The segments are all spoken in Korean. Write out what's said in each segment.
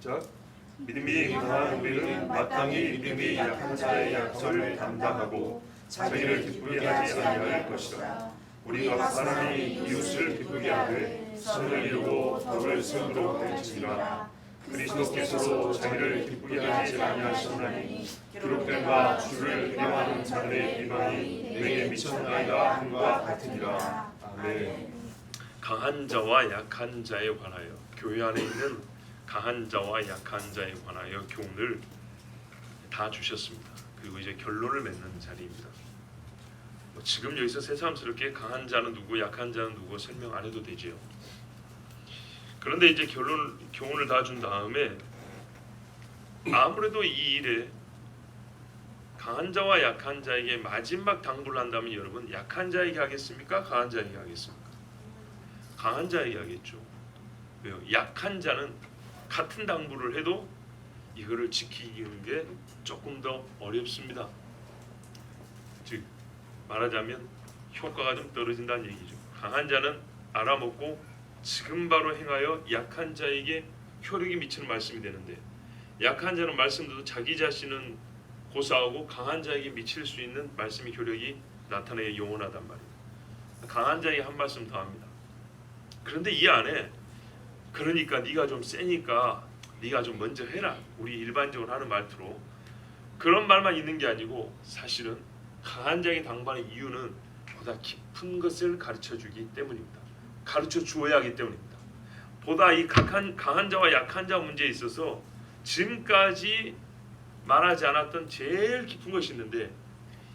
시작. 믿음이 강한 우리는 마땅히 믿음이 약한 자의 약점을 담당하고 자기를 기쁘게 하지 아니할 것이다. 우리가 사람이 이웃을 기쁘게 하되 선을 이루고 덕을 세우도록 할지니라. 그리스도께서도 자기를 기쁘게 하지 아니하셨나니 기록된 바 주를 비방하는 자들의 비방이 내게 미쳤나이다 함과 같으니라. 아멘. 강한 자와 약한 자에 관하여, 교회 안에 있는 강한 자와 약한 자에 관하여 교훈을 다 주셨습니다. 그리고 이제 결론을 맺는 자리입니다. 지금 여기서 새삼스럽게 강한 자는 누구, 약한 자는 누구 설명 안 해도 되지요. 그런데 이제 교훈을 다 준 다음에 아무래도 이 일에 강한 자와 약한 자에게 마지막 당부를 한다면 여러분, 약한 자에게 하겠습니까? 강한 자에게 하겠습니까? 강한 자에게 하겠죠. 왜요? 약한 자는 같은 당부를 해도 이거를 지키는 게 조금 더 어렵습니다. 즉 말하자면 효과가 좀 떨어진다는 얘기죠. 강한 자는 알아먹고 지금 바로 행하여 약한 자에게 효력이 미치는 말씀이 되는데, 약한 자는 말씀도 자기 자신은 고사하고 강한 자에게 미칠 수 있는 말씀의 효력이 나타내야 영원하단 말입니다. 강한 자에게 한 말씀 더 합니다. 그런데 이 안에 그러니까 네가 좀 세니까 네가 좀 먼저 해라, 우리 일반적으로 하는 말투로 그런 말만 있는 게 아니고, 사실은 강한 자에게 당부하는 이유는 보다 깊은 것을 가르쳐주기 때문입니다. 가르쳐 주어야 하기 때문입니다. 보다 이 강한 자와 약한 자 문제에 있어서 지금까지 말하지 않았던 제일 깊은 것이 있는데,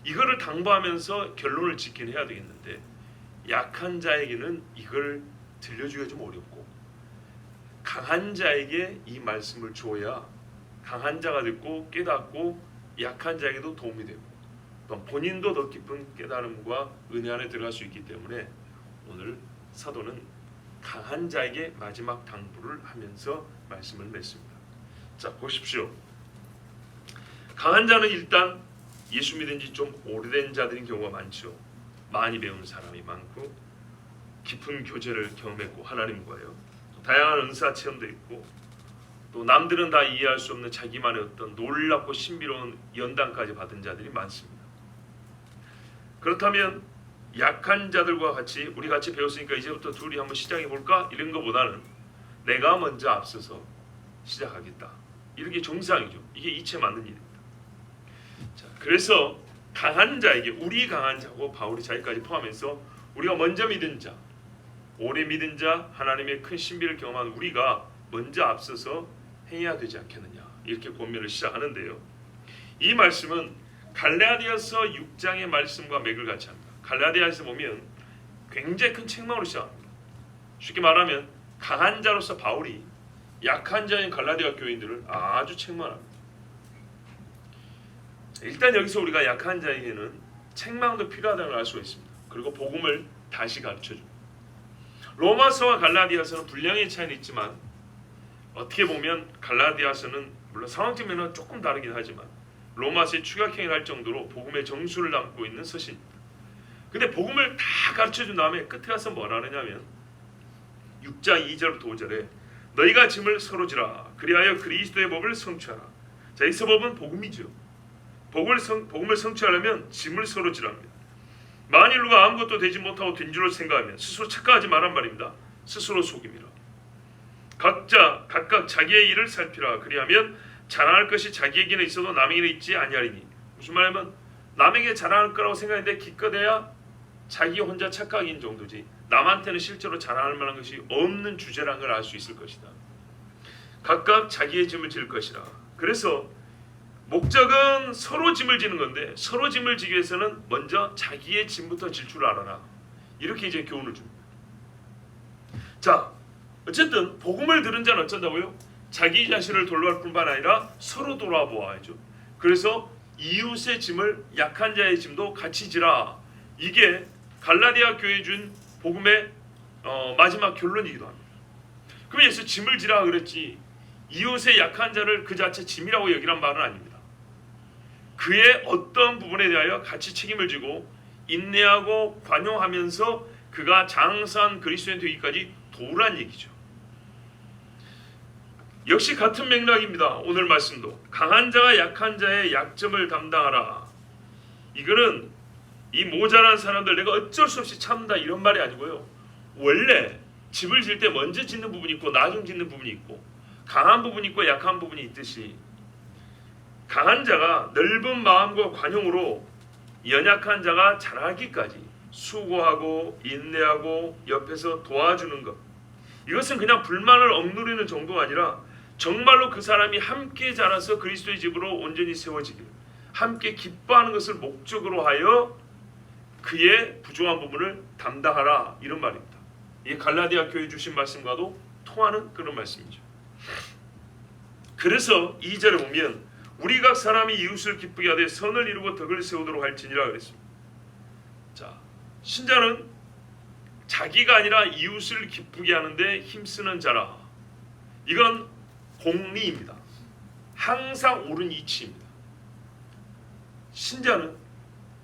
이거를 당부하면서 결론을 짓긴 해야 되겠는데, 약한 자에게는 이걸 들려주기가 좀 어렵고, 강한 자에게 이 말씀을 주어야 강한 자가 듣고 깨닫고 약한 자에게도 도움이 되고, 또 본인도 더 깊은 깨달음과 은혜 안에 들어갈 수 있기 때문에 오늘 사도는 강한 자에게 마지막 당부를 하면서 말씀을 맺습니다. 자, 보십시오. 강한 자는 일단 예수 믿은 지 좀 오래된 자들인 경우가 많죠. 많이 배운 사람이 많고 깊은 교제를 경험했고 하나님과요, 다양한 은사 체험도 있고, 또 남들은 다 이해할 수 없는 자기만의 어떤 놀랍고 신비로운 연단까지 받은 자들이 많습니다. 그렇다면 약한 자들과 같이 우리 같이 배웠으니까 이제부터 둘이 한번 시작해 볼까? 이런 것보다는 내가 먼저 앞서서 시작하겠다, 이런 게 정상이죠. 이게 이치에 맞는 일입니다. 자, 그래서 강한 자에게, 우리 강한 자고 바울이 자기까지 포함해서 우리가 먼저 믿은 자, 오래 믿은 자, 하나님의 큰 신비를 경험한 우리가 먼저 앞서서 행해야 되지 않겠느냐, 이렇게 권면을 시작하는데요. 이 말씀은 갈라디아서 6장의 말씀과 맥을 같이 합니다. 갈라디아에서 보면 굉장히 큰 책망으로 시작합니다. 쉽게 말하면 강한 자로서 바울이 약한 자인 갈라디아 교인들을 아주 책망합니다. 일단 여기서 우리가 약한 자에게는 책망도 필요하다는 걸 알 수가 있습니다. 그리고 복음을 다시 가르쳐줍니다. 로마서와 갈라디아서는 분량의 차이는 있지만, 어떻게 보면 갈라디아서는 물론 상황적 면은 조금 다르긴 하지만 로마서의 추격행위를 할 정도로 복음의 정수를 담고 있는 서신입니다. 근데 복음을 다 가르쳐준 다음에 끝에 가서 뭐라 하느냐면 6장 2절부터 5절에 너희가 짐을 서로 지라 그리하여 그리스도의 법을 성취하라. 자, 이 법은 복음이죠. 복음을 성취하려면 짐을 서로 지랍니다. 만일 누가 아무것도 되지 못하고 된 줄로 생각하면 스스로 착각하지 말란 말입니다. 스스로 속임이라. 각각 자기의 일을 살피라. 그리하면 자랑할 것이 자기에게는 있어도 남에게는 있지 아니하리니. 무슨 말이냐면 남에게 자랑할 거라고 생각했는데 기껏해야 자기 혼자 착각인 정도지 남한테는 실제로 자랑할 만한 것이 없는 주제라는 걸 알 수 있을 것이다. 각각 자기의 짐을 질 것이라. 그래서 목적은 서로 짐을 지는 건데, 서로 짐을 지기 위해서는 먼저 자기의 짐부터 질 줄 알아라. 이렇게 이제 교훈을 줍니다. 자, 어쨌든 복음을 들은 자는 어쩐다고요? 자기 자신을 돌아볼 뿐만 아니라 서로 돌아보아야죠. 그래서 이웃의 짐을, 약한 자의 짐도 같이 지라. 이게 갈라디아 교회에 준 복음의 마지막 결론이기도 합니다. 그럼 예수 짐을 지라 그랬지 이웃의 약한 자를 그 자체 짐이라고 여기란 말은 아닙니다. 그의 어떤 부분에 대하여 같이 책임을 지고 인내하고 관용하면서 그가 장사한 그리스도인 되기까지 도우란 얘기죠. 역시 같은 맥락입니다. 오늘 말씀도 강한 자가 약한 자의 약점을 담당하라. 이거는 이 모자란 사람들 내가 어쩔 수 없이 참다 이런 말이 아니고요. 원래 집을 질 때 먼저 짓는 부분이 있고 나중 짓는 부분이 있고 강한 부분이 있고 약한 부분이 있듯이 강한 자가 넓은 마음과 관용으로 연약한 자가 자라기까지 수고하고 인내하고 옆에서 도와주는 것, 이것은 그냥 불만을 억누르는 정도가 아니라 정말로 그 사람이 함께 자라서 그리스도의 집으로 온전히 세워지기를, 함께 기뻐하는 것을 목적으로 하여 그의 부족한 부분을 담당하라, 이런 말입니다. 이게 갈라디아 교회 주신 말씀과도 통하는 그런 말씀이죠. 그래서 2절에 보면 우리 각 사람이 이웃을 기쁘게 하되 선을 이루고 덕을 세우도록 할지니라 그랬습니다. 자, 신자는 자기가 아니라 이웃을 기쁘게 하는데 힘쓰는 자라. 이건 공리입니다. 항상 옳은 이치입니다. 신자는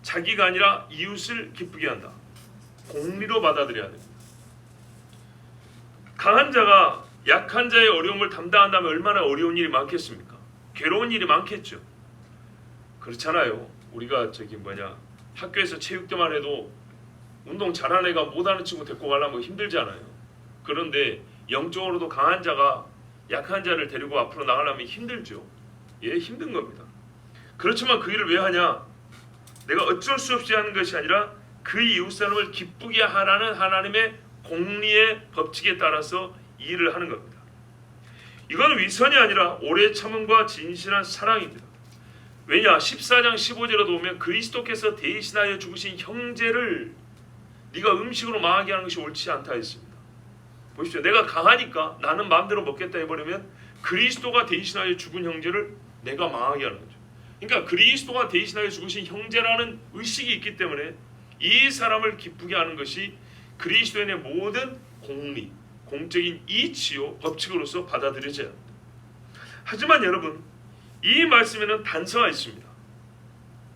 자기가 아니라 이웃을 기쁘게 한다. 공리로 받아들여야 됩니다. 강한 자가 약한 자의 어려움을 담당한다면 얼마나 어려운 일이 많겠습니까? 괴로운 일이 많겠죠. 그렇잖아요. 우리가 학교에서 체육대만 해도 운동 잘하는 애가 못하는 친구 데리고 가려면 힘들잖아요. 그런데 영적으로도 강한 자가 약한 자를 데리고 앞으로 나가려면 힘들죠. 예, 힘든 겁니다. 그렇지만 그 일을 왜 하냐? 내가 어쩔 수 없이 하는 것이 아니라 그 이웃사람을 기쁘게 하라는 하나님의 공리의 법칙에 따라서 이 일을 하는 겁니다. 이건 위선이 아니라 오래 참음과 진실한 사랑입니다. 왜냐? 14장 15절에도 보면 그리스도께서 대신하여 죽으신 형제를 네가 음식으로 망하게 하는 것이 옳지 않다 했습니다. 보십시오. 내가 강하니까 나는 마음대로 먹겠다 해버리면 그리스도가 대신하여 죽은 형제를 내가 망하게 하는 거죠. 그러니까 그리스도가 대신하여 죽으신 형제라는 의식이 있기 때문에 이 사람을 기쁘게 하는 것이 그리스도인의 모든 공리, 공적인 이치요 법칙으로서 받아들여져야 합니다. 하지만 여러분, 이 말씀에는 단서가 있습니다.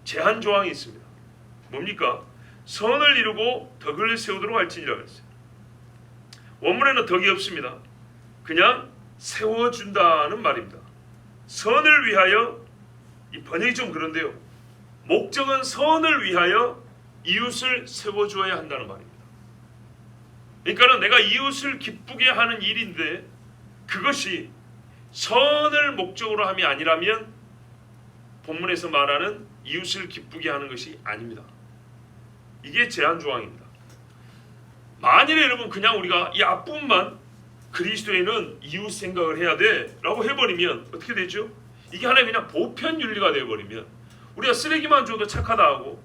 제한 조항이 있습니다. 뭡니까? 선을 이루고 덕을 세우도록 할지니라 그랬어요. 원문에는 덕이 없습니다. 그냥 세워준다는 말입니다. 선을 위하여, 이 번역이 좀 그런데요, 목적은 선을 위하여 이웃을 세워주어야 한다는 말입니다. 그러니까 내가 이웃을 기쁘게 하는 일인데 그것이 선을 목적으로 함이 아니라면 본문에서 말하는 이웃을 기쁘게 하는 것이 아닙니다. 이게 제한 조항입니다. 만일에 여러분 그냥 우리가 이 앞부분만 그리스도인은 이웃 생각을 해야 돼 라고 해버리면 어떻게 되죠? 이게 하나의 그냥 보편윤리가 되어버리면 우리가 쓰레기만 줘도 착하다 하고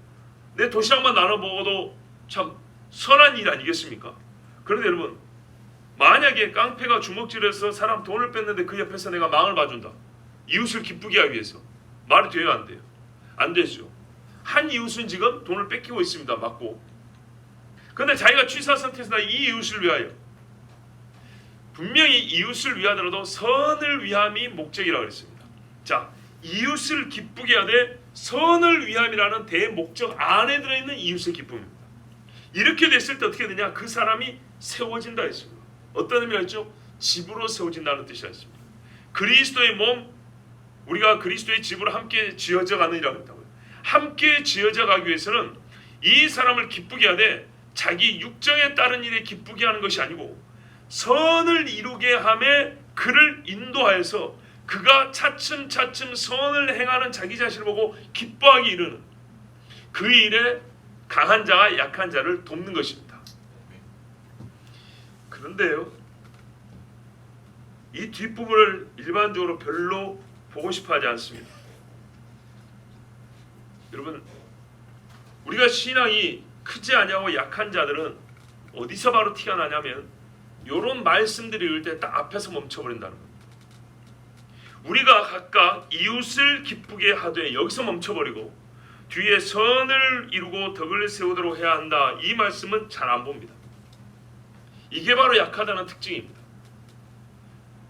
내 도시락만 나눠 먹어도 참 선한 일 아니겠습니까? 그런데 여러분, 만약에 깡패가 주먹질해서 사람 돈을 뺐는데 그 옆에서 내가 망을 봐준다, 이웃을 기쁘게 하기 위해서, 말이 돼요 안 돼요? 안 되죠. 한 이웃은 지금 돈을 뺏기고 있습니다. 맞고. 그런데 자기가 취사 선택했다, 이 이웃을 위하여, 분명히 이웃을 위하더라도 선을 위함이 목적이라고 그랬습니다. 자, 이웃을 기쁘게 하되 선을 위함이라는 대목적 안에 들어있는 이웃의 기쁨입니다. 이렇게 됐을 때 어떻게 되냐? 그 사람이 세워진다 했습니다. 어떤 의미가 있죠? 집으로 세워진다는 뜻이 있습니다. 그리스도의 몸, 우리가 그리스도의 집으로 함께 지어져 가는 이라고 했다고요. 함께 지어져 가기 위해서는 이 사람을 기쁘게 하되 자기 육정에 따른 일에 기쁘게 하는 것이 아니고 선을 이루게 함에 그를 인도하여서 그가 차츰차츰 선을 행하는 자기 자신을 보고 기뻐하기 이르는 그 일에 강한 자와 약한 자를 돕는 것입니다. 그런데요, 이 뒷부분을 일반적으로 별로 보고 싶어 하지 않습니다. 여러분, 우리가 신앙이 크지 아니하고 약한 자들은 어디서 바로 티가 나냐면 이런 말씀들을 읽을 때 딱 앞에서 멈춰버린다는 겁니다. 우리가 각각 이웃을 기쁘게 하되 여기서 멈춰버리고 뒤에 선을 이루고 덕을 세우도록 해야 한다, 이 말씀은 잘 안 봅니다. 이게 바로 약하다는 특징입니다.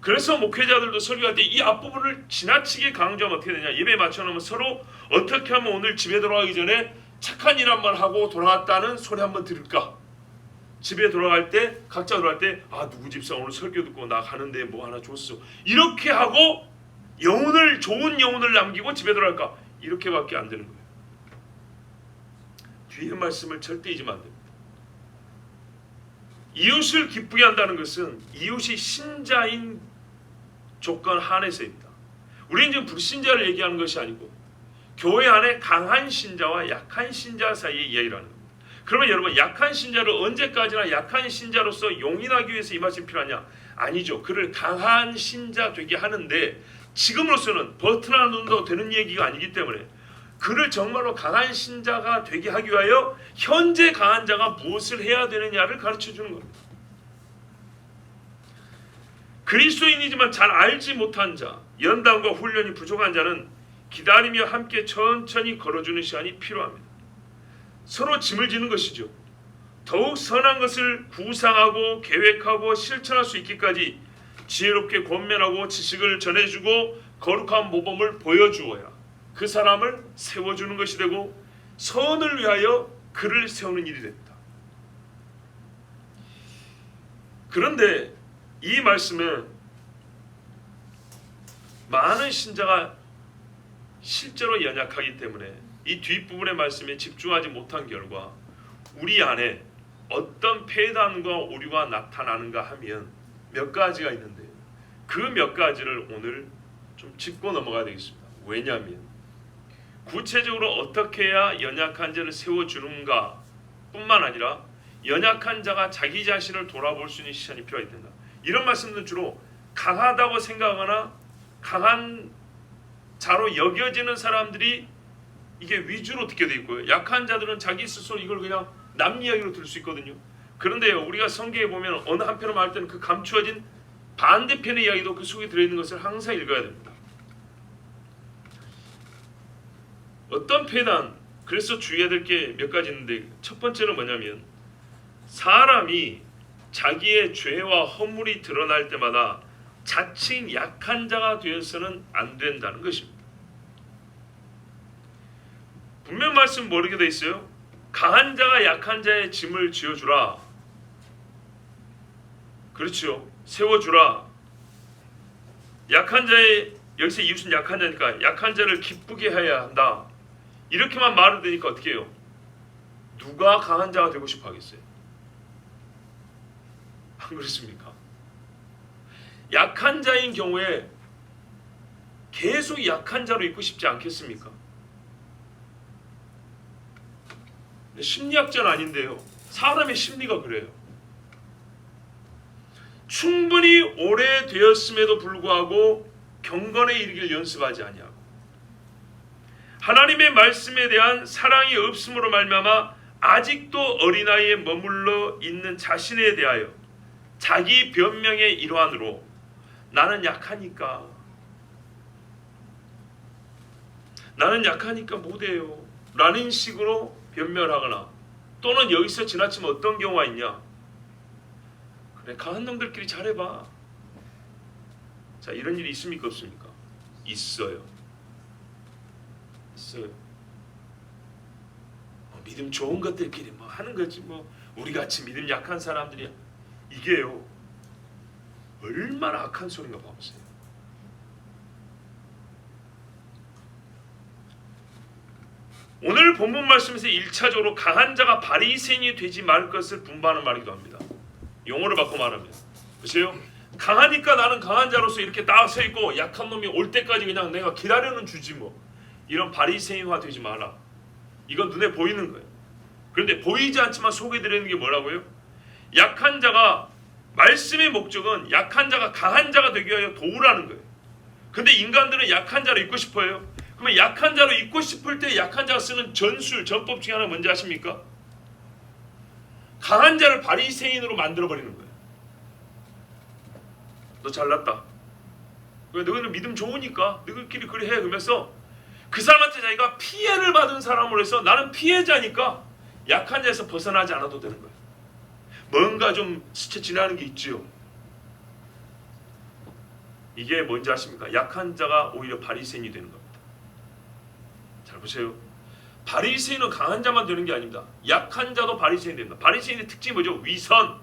그래서 목회자들도 설교할 때 이 앞부분을 지나치게 강조하면 어떻게 되냐, 예배에 맞춰놓으면 서로 어떻게 하면 오늘 집에 돌아가기 전에 착한 일 한번 하고 돌아갔다는 소리 한번 들을까, 집에 돌아갈 때 각자 돌아갈 때 누구 집사 오늘 설교 듣고 나 가는데 뭐 하나 줬어. 이렇게 하고 좋은 영혼을 남기고 집에 돌아갈까? 이렇게밖에 안 되는 거예요. 뒤에 말씀을 절대 잊으면 안 됩니다. 이웃을 기쁘게 한다는 것은 이웃이 신자인 조건 한에서입니다. 우리는 지금 불신자를 얘기하는 것이 아니고 교회 안에 강한 신자와 약한 신자 사이의 이야기를 하는 겁니다. 그러면 여러분, 약한 신자를 언제까지나 약한 신자로서 용인하기 위해서 이 말씀이 필요하냐? 아니죠. 그를 강한 신자 되게 하는데 지금으로서는 버튼하나 누른다고 되는 얘기가 아니기 때문에 그를 정말로 강한 신자가 되게 하기 위하여 현재 강한 자가 무엇을 해야 되느냐를 가르쳐 주는 겁니다. 그리스도인이지만 잘 알지 못한 자, 연단과 훈련이 부족한 자는 기다리며 함께 천천히 걸어주는 시간이 필요합니다. 서로 짐을 지는 것이죠. 더욱 선한 것을 구상하고 계획하고 실천할 수 있기까지 지혜롭게 권면하고 지식을 전해주고 거룩한 모범을 보여주어야 그 사람을 세워주는 것이 되고 선을 위하여 그를 세우는 일이 됩니다. 그런데 이 말씀은 많은 신자가 실제로 연약하기 때문에 이 뒷부분의 말씀에 집중하지 못한 결과 우리 안에 어떤 폐단과 오류가 나타나는가 하면 몇 가지가 있는데 그 몇 가지를 오늘 좀 짚고 넘어가야 되겠습니다. 왜냐하면 구체적으로 어떻게 해야 연약한 자를 세워주는가 뿐만 아니라 연약한 자가 자기 자신을 돌아볼 수 있는 시간이 필요하게 된다. 이런 말씀은 주로 강하다고 생각하거나 강한 자로 여겨지는 사람들이 이게 위주로 듣게 돼 있고요. 약한 자들은 자기 스스로 이걸 그냥 남 이야기로 들을 수 있거든요. 그런데 우리가 성경에 보면 어느 한편으로 말할 때는 그 감추어진 반대편의 이야기도 그 속에 들어있는 것을 항상 읽어야 됩니다. 어떤 폐단, 그래서 주의해야 될 게 몇 가지 있는데 첫 번째는 뭐냐면 사람이 자기의 죄와 허물이 드러날 때마다 자칭 약한 자가 되어서는 안 된다는 것입니다. 분명 말씀 모르게 돼 있어요. 강한 자가 약한 자의 짐을 지어주라. 그렇죠. 세워주라. 약한 자의, 여기서 이웃은 약한 자니까 약한 자를 기쁘게 해야 한다. 이렇게만 말을 되니까 어떻게 해요? 누가 강한 자가 되고 싶어 하겠어요? 안 그렇습니까? 약한 자인 경우에 계속 약한 자로 있고 싶지 않겠습니까? 심리학자는 아닌데요. 사람의 심리가 그래요. 충분히 오래되었음에도 불구하고 경건에 이르길 연습하지 아니하고 하나님의 말씀에 대한 사랑이 없음으로 말미암아 아직도 어린아이에 머물러 있는 자신에 대하여 자기 변명의 일환으로 나는 약하니까 못해요 라는 식으로 변명하거나 또는 여기서 지나치면 어떤 경우가 있냐, 그래 강한 놈들끼리 잘해봐. 자, 이런 일이 있습니까 없습니까? 있어요. 믿음 좋은 것들끼리 뭐 하는 거지 뭐 우리같이 믿음 약한 사람들이야. 이게요 얼마나 악한 소리인가 봐보세요. 오늘 본문 말씀에서 1차적으로 강한 자가 바리새인이 되지 말 것을 분부하는 말이기도 합니다. 용어를 바꿔 말하면 보세요. 강하니까 나는 강한 자로서 이렇게 딱 서 있고 약한 놈이 올 때까지 그냥 내가 기다려는 주지 뭐. 이런 바리새인화 되지 마라. 이건 눈에 보이는 거예요. 그런데 보이지 않지만 속에 들어있는 게 뭐라고요? 약한 자가, 말씀의 목적은 약한 자가 강한 자가 되기 위하여 도우라는 거예요. 근데 인간들은 약한 자로 있고 싶어요. 그러면 약한 자로 있고 싶을 때 약한 자가 쓰는 전법 중에 하나 뭔지 아십니까? 강한 자를 바리새인으로 만들어버리는 거예요. 너 잘났다. 너희는 믿음 좋으니까 너희끼리 그리 해. 그러면서 그 사람한테 자기가 피해를 받은 사람으로 해서 나는 피해자니까 약한 자에서 벗어나지 않아도 되는 거예요. 뭔가 좀 스쳐 지나는 게 있지요. 이게 뭔지 아십니까? 약한 자가 오히려 바리새인이 되는 겁니다. 잘 보세요. 바리새인은 강한 자만 되는 게 아닙니다. 약한 자도 바리새인이 됩니다. 바리새인의 특징이 뭐죠? 위선,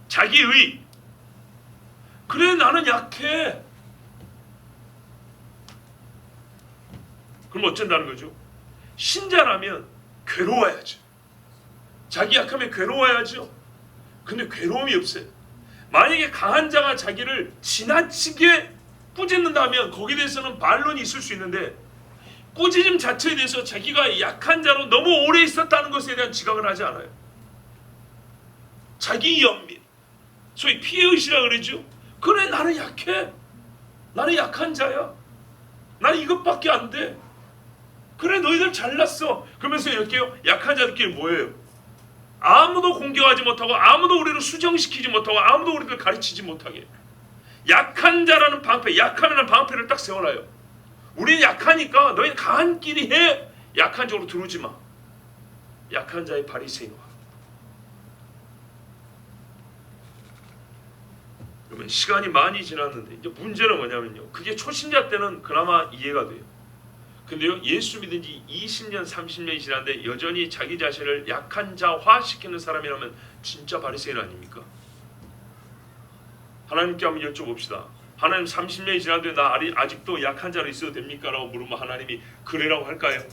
자기의. 그래 나는 약해. 그럼 어쩐다는 거죠? 신자라면 괴로워야죠. 자기 약하면 괴로워야죠. 근데 괴로움이 없어요. 만약에 강한 자가 자기를 지나치게 꾸짖는다면 거기에 대해서는 반론이 있을 수 있는데, 꾸짖음 자체에 대해서 자기가 약한 자로 너무 오래 있었다는 것에 대한 지각을 하지 않아요. 자기 연민, 소위 피해의식이라고 그러죠. 그래 나는 약해. 나는 약한 자야. 나는 이것밖에 안 돼. 그래 너희들 잘났어. 그러면서 이렇게 약한 자들끼리 뭐예요? 아무도 공격하지 못하고 아무도 우리를 수정시키지 못하고 아무도 우리를 가르치지 못하게 약한 자라는 방패, 약하면 방패를 딱 세워놔요. 우리는 약하니까 너희는 강한 끼리 해. 약한 쪽으로 들어오지 마. 약한 자의 바리새인화. 그러면 시간이 많이 지났는데 이제 문제는 뭐냐면요, 그게 초신자 때는 그나마 이해가 돼요. 근데요, 예수 믿은 지 20년 30년이 지났는데 여전히 자기 자신을 약한 자화시키는 사람이라면 진짜 바리새인 아닙니까? 하나님께 한번 여쭤봅시다. 하나님 30년이 지났는데 나 아직도 약한 자로 있어도 됩니까? 라고 물으면 하나님이 그래라고 할까요?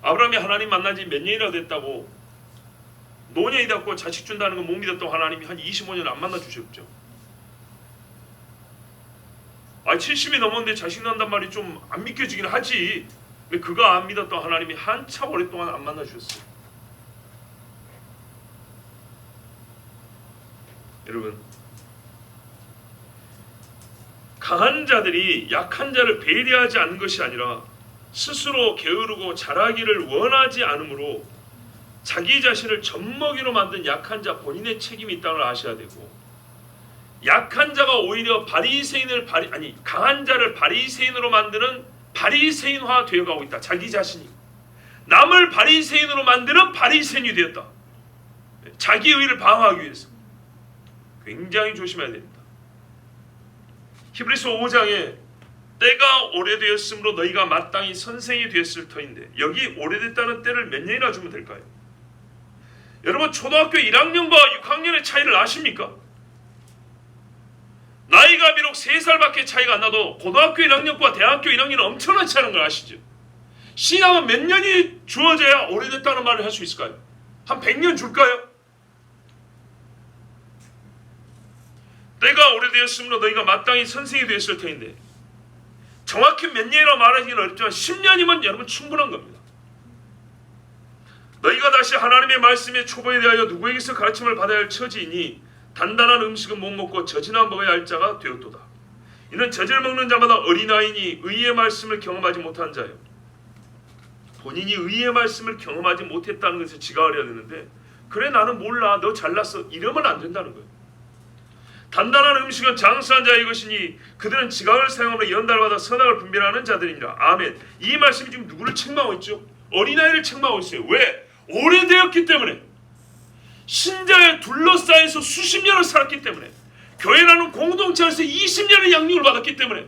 아브라함이 하나님 만난 지 몇 년이나 됐다고 노년이 됐고 자식 준다는 건 못 믿었던 하나님이 한 25년 안 만나 주셨죠. 70이 넘었는데 자식 난단 말이 좀 안 믿겨지긴 하지. 근데 그거 안 믿었던 하나님이 한참 오랫동안 안 만나 주셨어요. 여러분, 강한 자들이 약한 자를 배려하지 않는 것이 아니라 스스로 게으르고 잘하기를 원하지 않으므로 자기 자신을 젖먹이로 만든 약한 자 본인의 책임이 있다는 걸 아셔야 되고, 약한 자가 오히려 강한 자를 바리새인으로 만드는 바리새인화 되어가고 있다. 자기 자신이 남을 바리새인으로 만드는 바리새인이 되었다. 자기 의를 방어하기 위해서 굉장히 조심해야 됩니다. 히브리서 5장에 때가 오래되었으므로 너희가 마땅히 선생이 되었을 터인데, 여기 오래됐다는 때를 몇 년이나 주면 될까요? 여러분, 초등학교 1학년과 6학년의 차이를 아십니까? 나이가 비록 3살밖에 차이가 안 나도 고등학교 1학년과 대학교 1학년은 엄청난 차이라는 걸 아시죠? 신앙은 몇 년이 주어져야 오래됐다는 말을 할 수 있을까요? 한 100년 줄까요? 때가 오래되었으므로 너희가 마땅히 선생이 되었을 터인데, 정확히 몇 년이라고 말하기는 어렵지만 10년이면 여러분 충분한 겁니다. 너희가 다시 하나님의 말씀의 초보에 대하여 누구에게서 가르침을 받아야 할 처지이니 단단한 음식은 못 먹고 젖이나 먹어야 할 자가 되었도다. 이는 젖을 먹는 자마다 어린아이니 의의 말씀을 경험하지 못한 자요. 본인이 의의 말씀을 경험하지 못했다는 것을 지각을 해야 되는데, 그래 나는 몰라 너 잘났어 이러면 안 된다는 거예요. 단단한 음식은 장수한 자의 것이니 그들은 지각을 사용하며 연달마다 선악을 분별하는 자들이니라. 아멘. 이 말씀이 지금 누구를 책망하고 있죠? 어린아이를 책망하고 있어요. 왜? 오래되었기 때문에, 신자에 둘러싸여서 수십 년을 살았기 때문에, 교회라는 공동체 안에서 20년의 양육을 받았기 때문에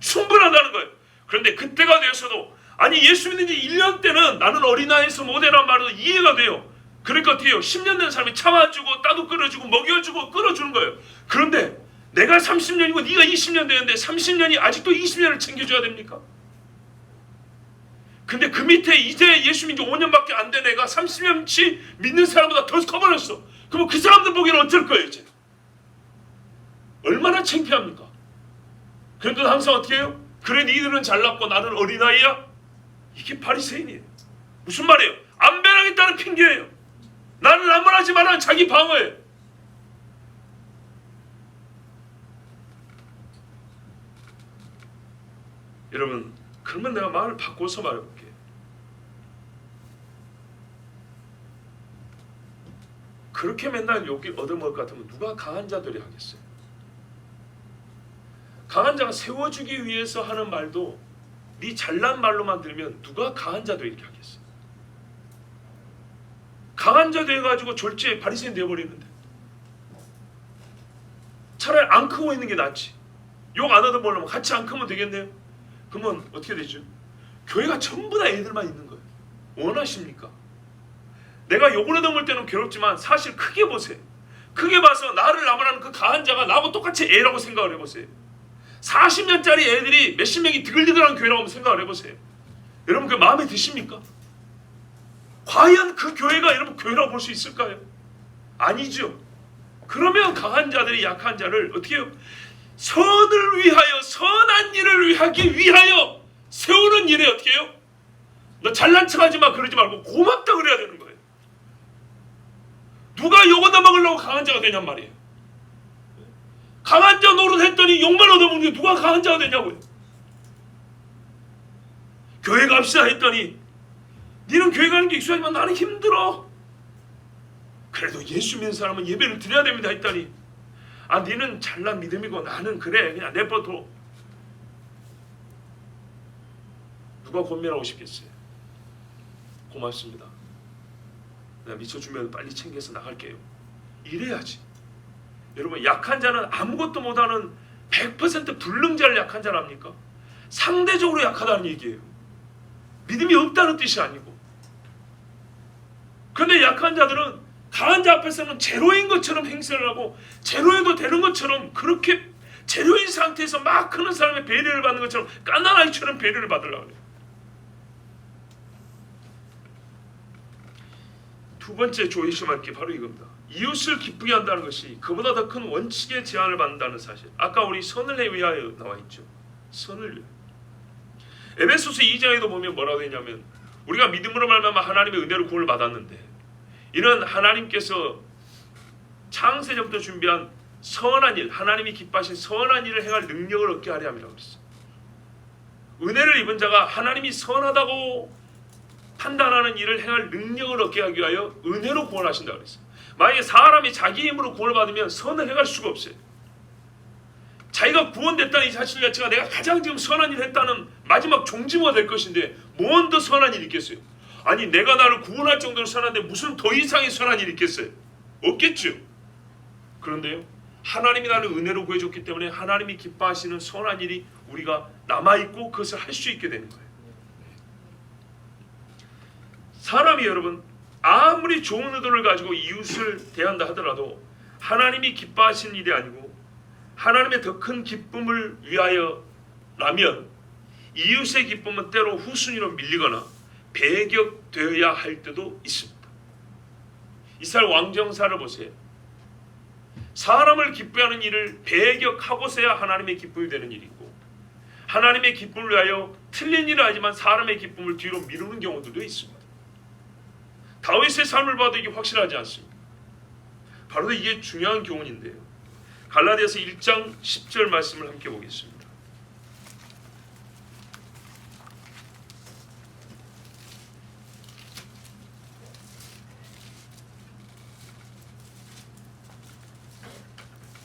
충분하다는 거예요. 그런데 그때가 되었어도, 아니 예수 믿는 지 1년 때는 나는 어린아이에서 못해란 말도 이해가 돼요. 그러니까 어떻게 해요? 10년 된 사람이 참아주고 따도 끓여주고 먹여주고 끌어주는 거예요. 그런데 내가 30년이고 네가 20년 되는데 30년이 아직도 20년을 챙겨줘야 됩니까? 근데 그 밑에 이제 예수 믿은 지 5년밖에 안 된 애가 30년치 믿는 사람보다 더 커버렸어. 그럼 그 사람들 보기에는 어쩔 거예요 이제? 얼마나 창피합니까? 그런데 항상 어떻게 해요? 그래 니들은 잘났고 나는 어린아이야? 이게 바리새인이에요. 무슨 말이에요? 안 변하겠다는 핑계예요. 나는 아무 말 하지 말라는 자기 방어예요. 여러분, 그러면 내가 말을 바꿔서 말해볼게. 그렇게 맨날 욕이 얻어먹을 것 같으면 누가 강한 자들이 하겠어요? 강한 자가 세워주기 위해서 하는 말도 네 잘난 말로만 들으면 누가 강한 자도 이렇게 하겠어요? 강한 자 돼가지고 졸지에 바리새인 되어버리는데 차라리 안 크고 있는 게 낫지. 욕 안 얻어먹으려면 같이 안 크면 되겠네요. 그러면 어떻게 되죠? 교회가 전부 다 애들만 있는 거예요. 원하십니까? 내가 욕을 얻어먹을 때는 괴롭지만 사실 크게 보세요. 크게 봐서 나를 나무라는 그 가한 자가 나하고 똑같이 애라고 생각을 해보세요. 40년짜리 애들이 몇십 명이 드글드글한 교회라고 한번 생각을 해보세요. 여러분 그 마음에 드십니까? 과연 그 교회가 여러분 교회라고 볼 수 있을까요? 아니죠. 그러면 강한 자들이 약한 자를 어떻게 해요? 선을 위하여, 선한 일을 위하기 위하여 세우는 일에 어떻게 해요? 너 잘난 척하지 마 그러지 말고 고맙다 그래야 되는 거예요. 누가 욕 얻어먹으려고 강한 자가 되냔 말이에요. 강한 자 노릇했더니 욕만 얻어먹는 게 누가 강한 자가 되냐고요. 교회 갑시다 했더니 니는 교회 가는 게 익숙하지만 나는 힘들어. 그래도 예수 믿는 사람은 예배를 드려야 됩니다 했더니 아 니는 잘난 믿음이고 나는 그래 그냥 내버려. 누가 권면하고 싶겠어요? 고맙습니다. 내가 미쳐주면 빨리 챙겨서 나갈게요. 이래야지. 여러분 약한 자는 아무것도 못하는 100% 불능자를 약한 자랍니까? 상대적으로 약하다는 얘기예요. 믿음이 없다는 뜻이 아니고. 그런데 약한 자들은 강한 자 앞에서는 제로인 것처럼 행세를 하고 제로해도 되는 것처럼 그렇게 제로인 상태에서 막 크는 사람의 배려를 받는 것처럼 깐난아이처럼 배려를 받으려고 해요. 두 번째 조심할 게 바로 이겁니다. 이웃을 기쁘게 한다는 것이 그보다 더 큰 원칙의 제한을 받는다는 사실. 아까 우리 선을 위하여 나와 있죠. 선을 위하여. 에베소서 2장에도 보면 뭐라고 했냐면 우리가 믿음으로 말미암아 하나님의 은혜로 구원을 받았는데 이는 하나님께서 창세전부터 준비한 선한 일, 하나님이 기뻐하신 선한 일을 행할 능력을 얻게 하려 함이라고 그랬어요. 은혜를 입은 자가 하나님이 선하다고 판단하는 일을 행할 능력을 얻게 하기 위하여 은혜로 구원하신다고 그랬어요. 만약에 사람이 자기 힘으로 구원을 받으면 선을 행할 수가 없어요. 자기가 구원됐다는 이 사실 자체가 내가 가장 지금 선한 일을 했다는 마지막 종지부가 될 것인데 뭔 더 선한 일이 있겠어요? 아니 내가 나를 구원할 정도로 선한데 무슨 더 이상의 선한 일이 있겠어요? 없겠죠. 그런데요 하나님이 나를 은혜로 구해줬기 때문에 하나님이 기뻐하시는 선한 일이 우리가 남아있고 그것을 할 수 있게 되는 거예요. 사람이 여러분 아무리 좋은 의도를 가지고 이웃을 대한다 하더라도 하나님이 기뻐하시는 일이 아니고 하나님의 더 큰 기쁨을 위하여라면 이웃의 기쁨은 때로 후순위로 밀리거나 배격되어야 할 때도 있습니다. 이스라엘 왕정사를 보세요. 사람을 기쁘게 일을 배격하고서야 하나님의 기쁨이 되는 일이 있고 하나님의 기쁨을 위하여 틀린 일을 하지만 사람의 기쁨을 뒤로 미루는 경우들도 있습니다. 다윗의 삶을 봐도 이게 확실하지 않습니다. 바로 이게 중요한 교훈인데요. 갈라디아서 1장 10절 말씀을 함께 보겠습니다.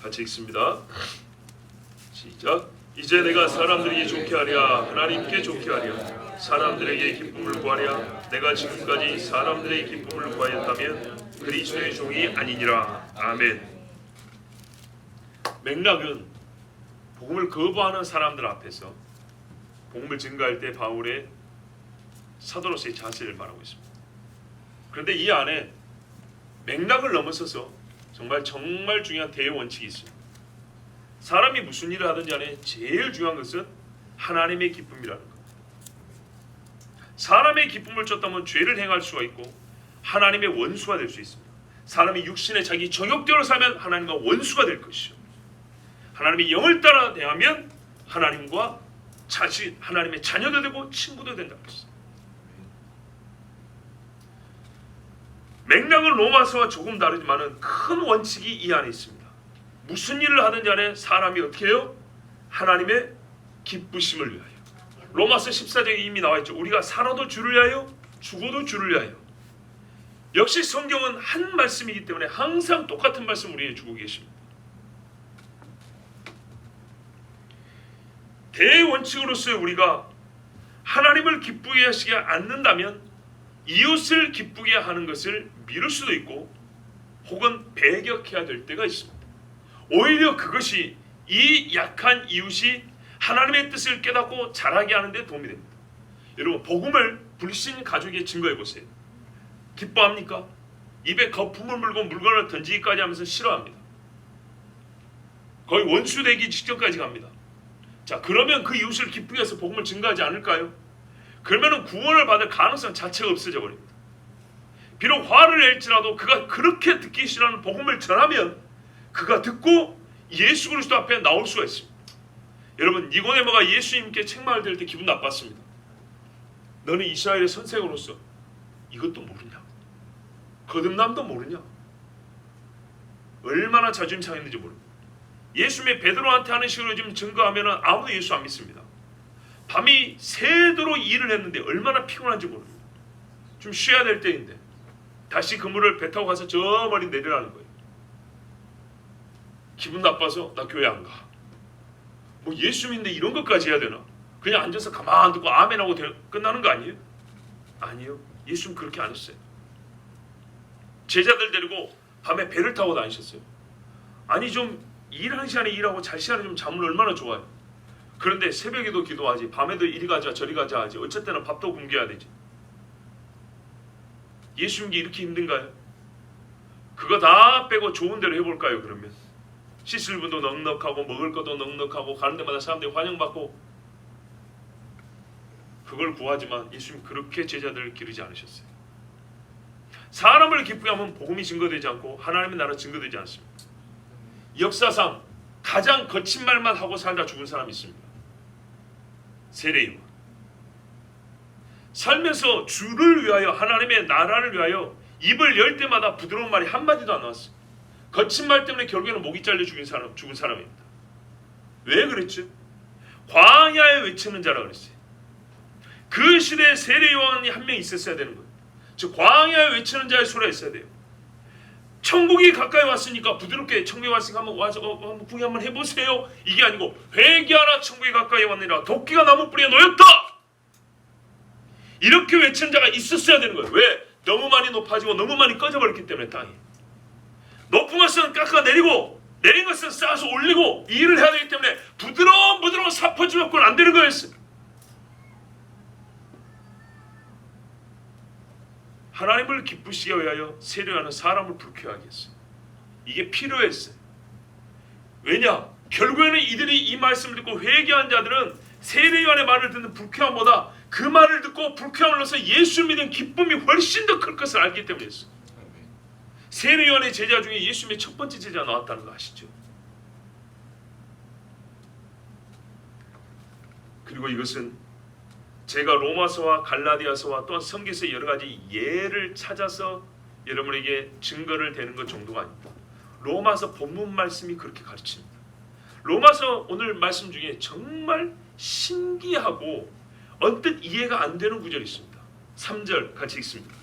같이 읽습니다. 시작. 이제 내가 사람들에게 좋게 하랴 하나님께 좋게 하랴 사람들에게 기쁨을 구하랴 내가 지금까지 사람들의 기쁨을 구하였다면 그리스도의 종이 아니니라. 아멘. 맥락은 복음을 거부하는 사람들 앞에서 복음을 증거할 때 바울의 사도로서의 자세를 말하고 있습니다. 그런데 이 안에 맥락을 넘어서서 정말 중요한 대원칙이 있습니다. 사람이 무슨 일을 하든지 간에 제일 중요한 것은 하나님의 기쁨이라는 것. 사람의 기쁨을 쫓다면 죄를 행할 수가 있고 하나님의 원수가 될 수 있습니다. 사람이 육신의 자기 정욕대로 살면 하나님과 원수가 될 것이죠. 하나님의 영을 따라 대하면 하나님과 하나님의 자녀도 되고 친구도 된다고 했어요. 맥락은 로마서와 조금 다르지만 큰 원칙이 이 안에 있습니다. 무슨 일을 하든지 간에 사람이 어떻게 해요? 하나님의 기쁘심을 위하여. 로마서 14장에 이미 나와 있죠. 우리가 살아도 주를 위하여 죽어도 주를 위하여. 역시 성경은 한 말씀이기 때문에 항상 똑같은 말씀 우리에게 주고 계십니다. 대원칙으로서 우리가 하나님을 기쁘게 하시지 않는다면 이웃을 기쁘게 하는 것을 미룰 수도 있고 혹은 배격해야 될 때가 있습니다. 오히려 그것이 이 약한 이웃이 하나님의 뜻을 깨닫고 자라게 하는 데 도움이 됩니다. 여러분, 복음을 불신 가족에 증거해 보세요. 기뻐합니까? 입에 거품을 물고 물건을 던지기까지 하면서 싫어합니다. 거의 원수 되기 직전까지 갑니다. 자, 그러면 그 이웃을 기쁘게 해서 복음을 증거하지 않을까요? 그러면 구원을 받을 가능성 자체가 없어져 버립니다. 비록 화를 낼지라도 그가 그렇게 듣기 싫어하는 복음을 전하면 그가 듣고 예수 그리스도 앞에 나올 수가 있습니다. 여러분, 니고데모가 예수님께 책망을 들을 때 기분 나빴습니다. 너는 이스라엘의 선생으로서 이것도 모르냐? 거듭남도 모르냐? 얼마나 자존심 상했는지 모릅니다. 예수님의 베드로한테 하는 식으로 지금 증거하면 아무도 예수 안 믿습니다. 밤이 새도록 일을 했는데 얼마나 피곤한지 모릅니다. 좀 쉬어야 될 때인데 다시 그물을 배 타고 가서 저 멀리 내리라는 거예요. 기분 나빠서 나 교회 안 가. 뭐 예수 믿는데 이런 것까지 해야 되나? 그냥 앉아서 가만 듣고 아멘하고 끝나는 거 아니에요? 아니요. 예수는 그렇게 안 했어요. 제자들 데리고 밤에 배를 타고 다니셨어요. 아니 좀 일하는 시간에 일하고 잘 시간에 좀 잠을 얼마나 좋아요. 그런데 새벽에도 기도하지, 밤에도 이리 가자 저리 가자 하지. 어쨌든 밥도 굶겨야 되지. 예수 믿기 이렇게 힘든가요? 그거 다 빼고 좋은 대로 해볼까요? 그러면 씻을 분도 넉넉하고 먹을 것도 넉넉하고 가는 데마다 사람들이 환영받고, 그걸 구하지만 예수님 그렇게 제자들을 기르지 않으셨어요. 사람을 기쁘게 하면 복음이 증거되지 않고 하나님의 나라 증거되지 않습니다. 역사상 가장 거친 말만 하고 살다 죽은 사람이 있습니다. 세례요한. 살면서 주를 위하여, 하나님의 나라를 위하여 입을 열 때마다 부드러운 말이 한마디도 안 나왔어요. 거친 말 때문에 결국에는 목이 잘려 죽은 사람입니다. 왜 그랬죠? 광야에 외치는 자라 그랬어요. 그 시대에 세례요한이 한 명 있었어야 되는 거예요. 즉 광야에 외치는 자의 소리가 있어야 돼요. 천국이 가까이 왔으니까 부드럽게 천국에 왔으니까 한번 와서 한번 구경 한번 해보세요. 이게 아니고 회개하라, 천국이 가까이 왔느니라, 도끼가 나무 뿌리에 놓였다. 이렇게 외치는 자가 있었어야 되는 거예요. 왜? 너무 많이 높아지고 너무 많이 꺼져버렸기 때문에 땅이. 높은 것은 깎아내리고 내린 것은 쌓아서 올리고 이 일을 해야 되기 때문에 부드러운 사퍼지 갖고는 안 되는 거였어요. 하나님을 기쁘시게 위하여 세례요한은 사람을 불쾌하게 했어요. 이게 필요했어요. 왜냐? 결국에는 이들이 이 말씀을 듣고 회개한 자들은 세례요한의 말을 듣는 불쾌함보다 그 말을 듣고 불쾌함을 넣어서 예수 믿는 기쁨이 훨씬 더 클 것을 알기 때문이었어요. 세례요한의 제자 중에 예수님의 첫 번째 제자가 나왔다는 거 아시죠? 그리고 이것은 제가 로마서와 갈라디아서와 또한 성경에서 여러 가지 예를 찾아서 여러분에게 증거를 대는 것 정도가 아닙니다. 로마서 본문 말씀이 그렇게 가르칩니다. 로마서 오늘 말씀 중에 정말 신기하고 언뜻 이해가 안 되는 구절이 있습니다. 3절 같이 읽습니다.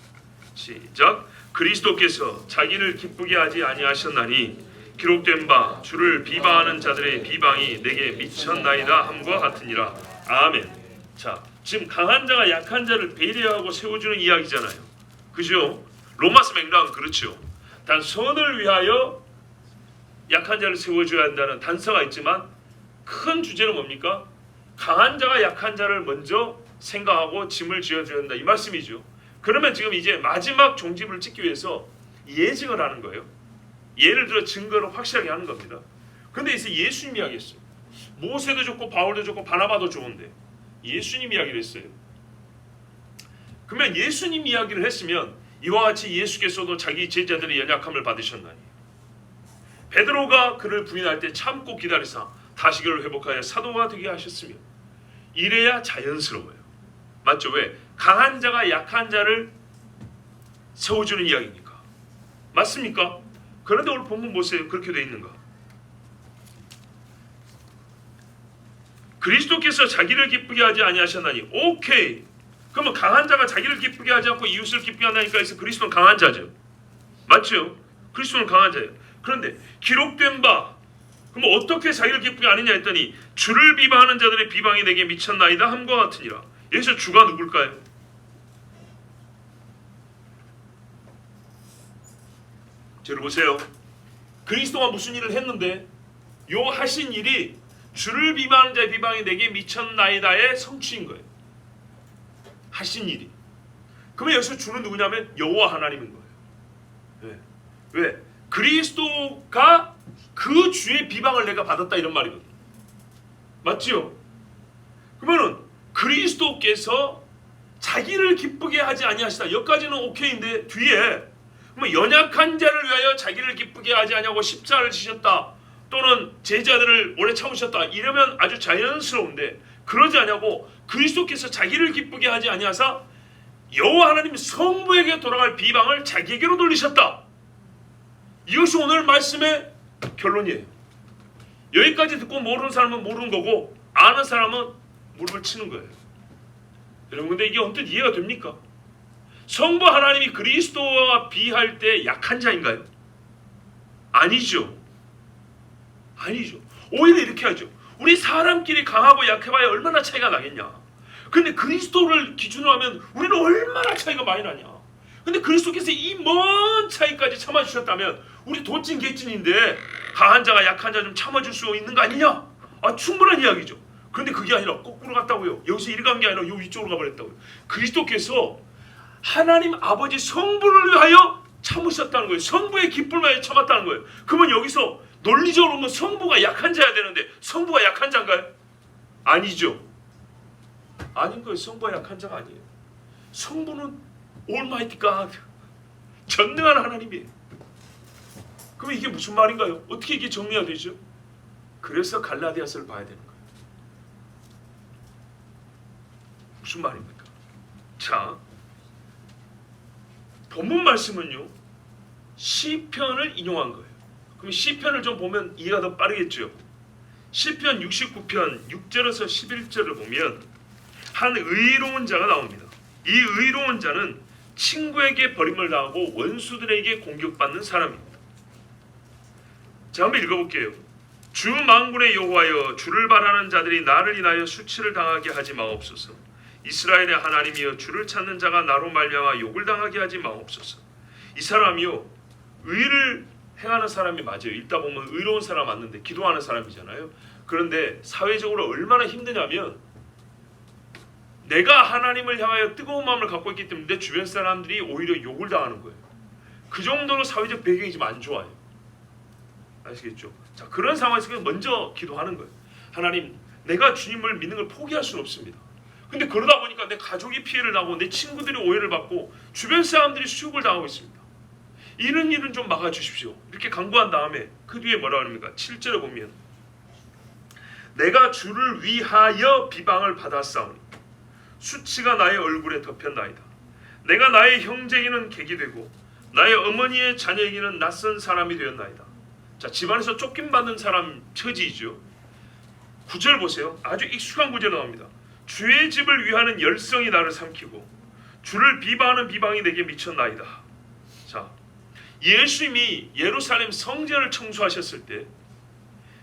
시작. 그리스도께서 자기를 기쁘게 하지 아니하셨나니 기록된 바 주를 비방하는 자들의 비방이 내게 미쳤나이다 함과 같으니라. 아멘. 자, 지금 강한 자가 약한 자를 배려하고 세워주는 이야기잖아요. 그죠? 로마서 맥락은 그렇죠. 단 선을 위하여 약한 자를 세워줘야 한다는 단서가 있지만 큰 주제는 뭡니까? 강한 자가 약한 자를 먼저 생각하고 짐을 지어줘야 한다, 이 말씀이죠. 그러면 지금 이제 마지막 종집을 찍기 위해서 예증을 하는 거예요. 예를 들어 증거를 확실하게 하는 겁니다. 근데 이제 예수님 이야기했어요. 모세도 좋고 바울도 좋고 바나바도 좋은데 예수님 이야기를 했어요. 그러면 예수님 이야기를 했으면 이와 같이 예수께서도 자기 제자들의 연약함을 받으셨나니, 베드로가 그를 부인할 때 참고 기다리사 다시기를 회복하여 사도가 되게 하셨으며, 이래야 자연스러워요. 맞죠? 왜? 강한 자가 약한 자를 세워주는 이야기니까. 맞습니까? 그런데 오늘 본문 보세요. 그렇게 되어 있는가? 그리스도께서 자기를 기쁘게 하지 아니하셨나니. 오케이. 그러면 강한 자가 자기를 기쁘게 하지 않고 이웃을 기쁘게 한다니까 해서 그리스도는 강한 자죠. 맞죠? 그리스도는 강한 자예요. 그런데 기록된 바, 그럼 어떻게 자기를 기쁘게 하느냐 했더니 주를 비방하는 자들의 비방이 내게 미쳤나이다 함과 같으니라. 여기서 주가 누굴까요? 저를 보세요. 그리스도가 무슨 일을 했는데 요 하신 일이 주를 비방하는 자의 비방이 내게 미쳤나이다의 성취인 거예요. 하신 일이. 그러면 여기서 주는 누구냐면 여호와 하나님인 거예요. 네. 왜? 그리스도가 그 주의 비방을 내가 받았다 이런 말이거든요. 맞죠? 그러면은 그리스도께서 자기를 기쁘게 하지 아니하시다. 여기까지는 오케이인데 뒤에 뭐 연약한 자를 위하여 자기를 기쁘게 하지 아니하고 십자가를 지셨다. 또는 제자들을 오래 참으셨다. 이러면 아주 자연스러운데 그러지 않냐고 그리스도께서 자기를 기쁘게 하지 아니하사 여호와 하나님 성부에게 돌아갈 비방을 자기에게로 돌리셨다. 이것이 오늘 말씀의 결론이에요. 여기까지 듣고 모르는 사람은 모르는 거고 아는 사람은 무릎을 치는 거예요. 여러분 근데 이게 언뜻 이해가 됩니까? 성부 하나님이 그리스도와 비할 때 약한 자인가요? 아니죠. 아니죠. 오히려 이렇게 하죠. 우리 사람끼리 강하고 약해봐야 얼마나 차이가 나겠냐. 근데 그리스도를 기준으로 하면 우리는 얼마나 차이가 많이 나냐. 근데 그리스도께서 이 먼 차이까지 참아주셨다면 우리 도찐 개찐인데 강한 자가 약한 자 좀 참아줄 수 있는 거 아니냐? 아 충분한 이야기죠. 그런데 그게 아니라 거꾸로 갔다고요. 여기서 이리 간 게 아니라 요 위쪽으로 가버렸다고요. 그리스도께서 하나님 아버지 성부를 위하여 참으셨다는 거예요. 성부의 기쁨을 위하여 참았다는 거예요. 그러면 여기서 논리적으로 보면 성부가 약한 자야 되는데 성부가 약한 자인가요? 아니죠. 아닌 거예요. 성부가 약한 자가 아니에요. 성부는 올마이티 갓, 전능한 하나님이에요. 그럼 이게 무슨 말인가요? 어떻게 이게 정리가 되죠? 그래서 갈라디아서를 봐야 되는 거예요. 무슨 말입니까? 자, 본문 말씀은요 시편을 인용한 거예요. 그럼 시편을 좀 보면 이해가 더 빠르겠죠. 시편 69편 6절에서 11절을 보면 한 의로운 자가 나옵니다. 이 의로운 자는 친구에게 버림을 당하고 원수들에게 공격받는 사람입니다. 자, 한번 읽어볼게요. 주 만군의 여호와여, 주를 바라는 자들이 나를 인하여 수치를 당하게 하지 마옵소서. 이스라엘의 하나님이여, 주를 찾는 자가 나로 말미암아 욕을 당하게 하지 마옵소서. 이 사람이요 의를 행하는 사람이 맞아요. 읽다 보면 의로운 사람 맞는데 기도하는 사람이잖아요. 그런데 사회적으로 얼마나 힘드냐면 내가 하나님을 향하여 뜨거운 마음을 갖고 있기 때문에 내 주변 사람들이 오히려 욕을 당하는 거예요. 그 정도로 사회적 배경이 좀 안 좋아요. 아시겠죠? 자, 그런 상황에서 먼저 기도하는 거예요. 하나님, 내가 주님을 믿는 걸 포기할 수는 없습니다. 근데 그러다 보니까 내 가족이 피해를 당하고 내 친구들이 오해를 받고 주변 사람들이 수욕을 당하고 있습니다. 이런 일은 좀 막아주십시오. 이렇게 간구한 다음에 그 뒤에 뭐라고 합니까? 7절에 보면 내가 주를 위하여 비방을 받았사오니 수치가 나의 얼굴에 덮였나이다. 내가 나의 형제에게는 객이 되고 나의 어머니의 자녀에게는 낯선 사람이 되었나이다. 자, 집안에서 쫓김받는 사람 처지이죠. 9절 보세요. 아주 익숙한 구절이 나옵니다. 주의 집을 위하는 열성이 나를 삼키고 주를 비방하는 비방이 내게 미쳤나이다. 자, 예수님이 예루살렘 성전을 청소하셨을 때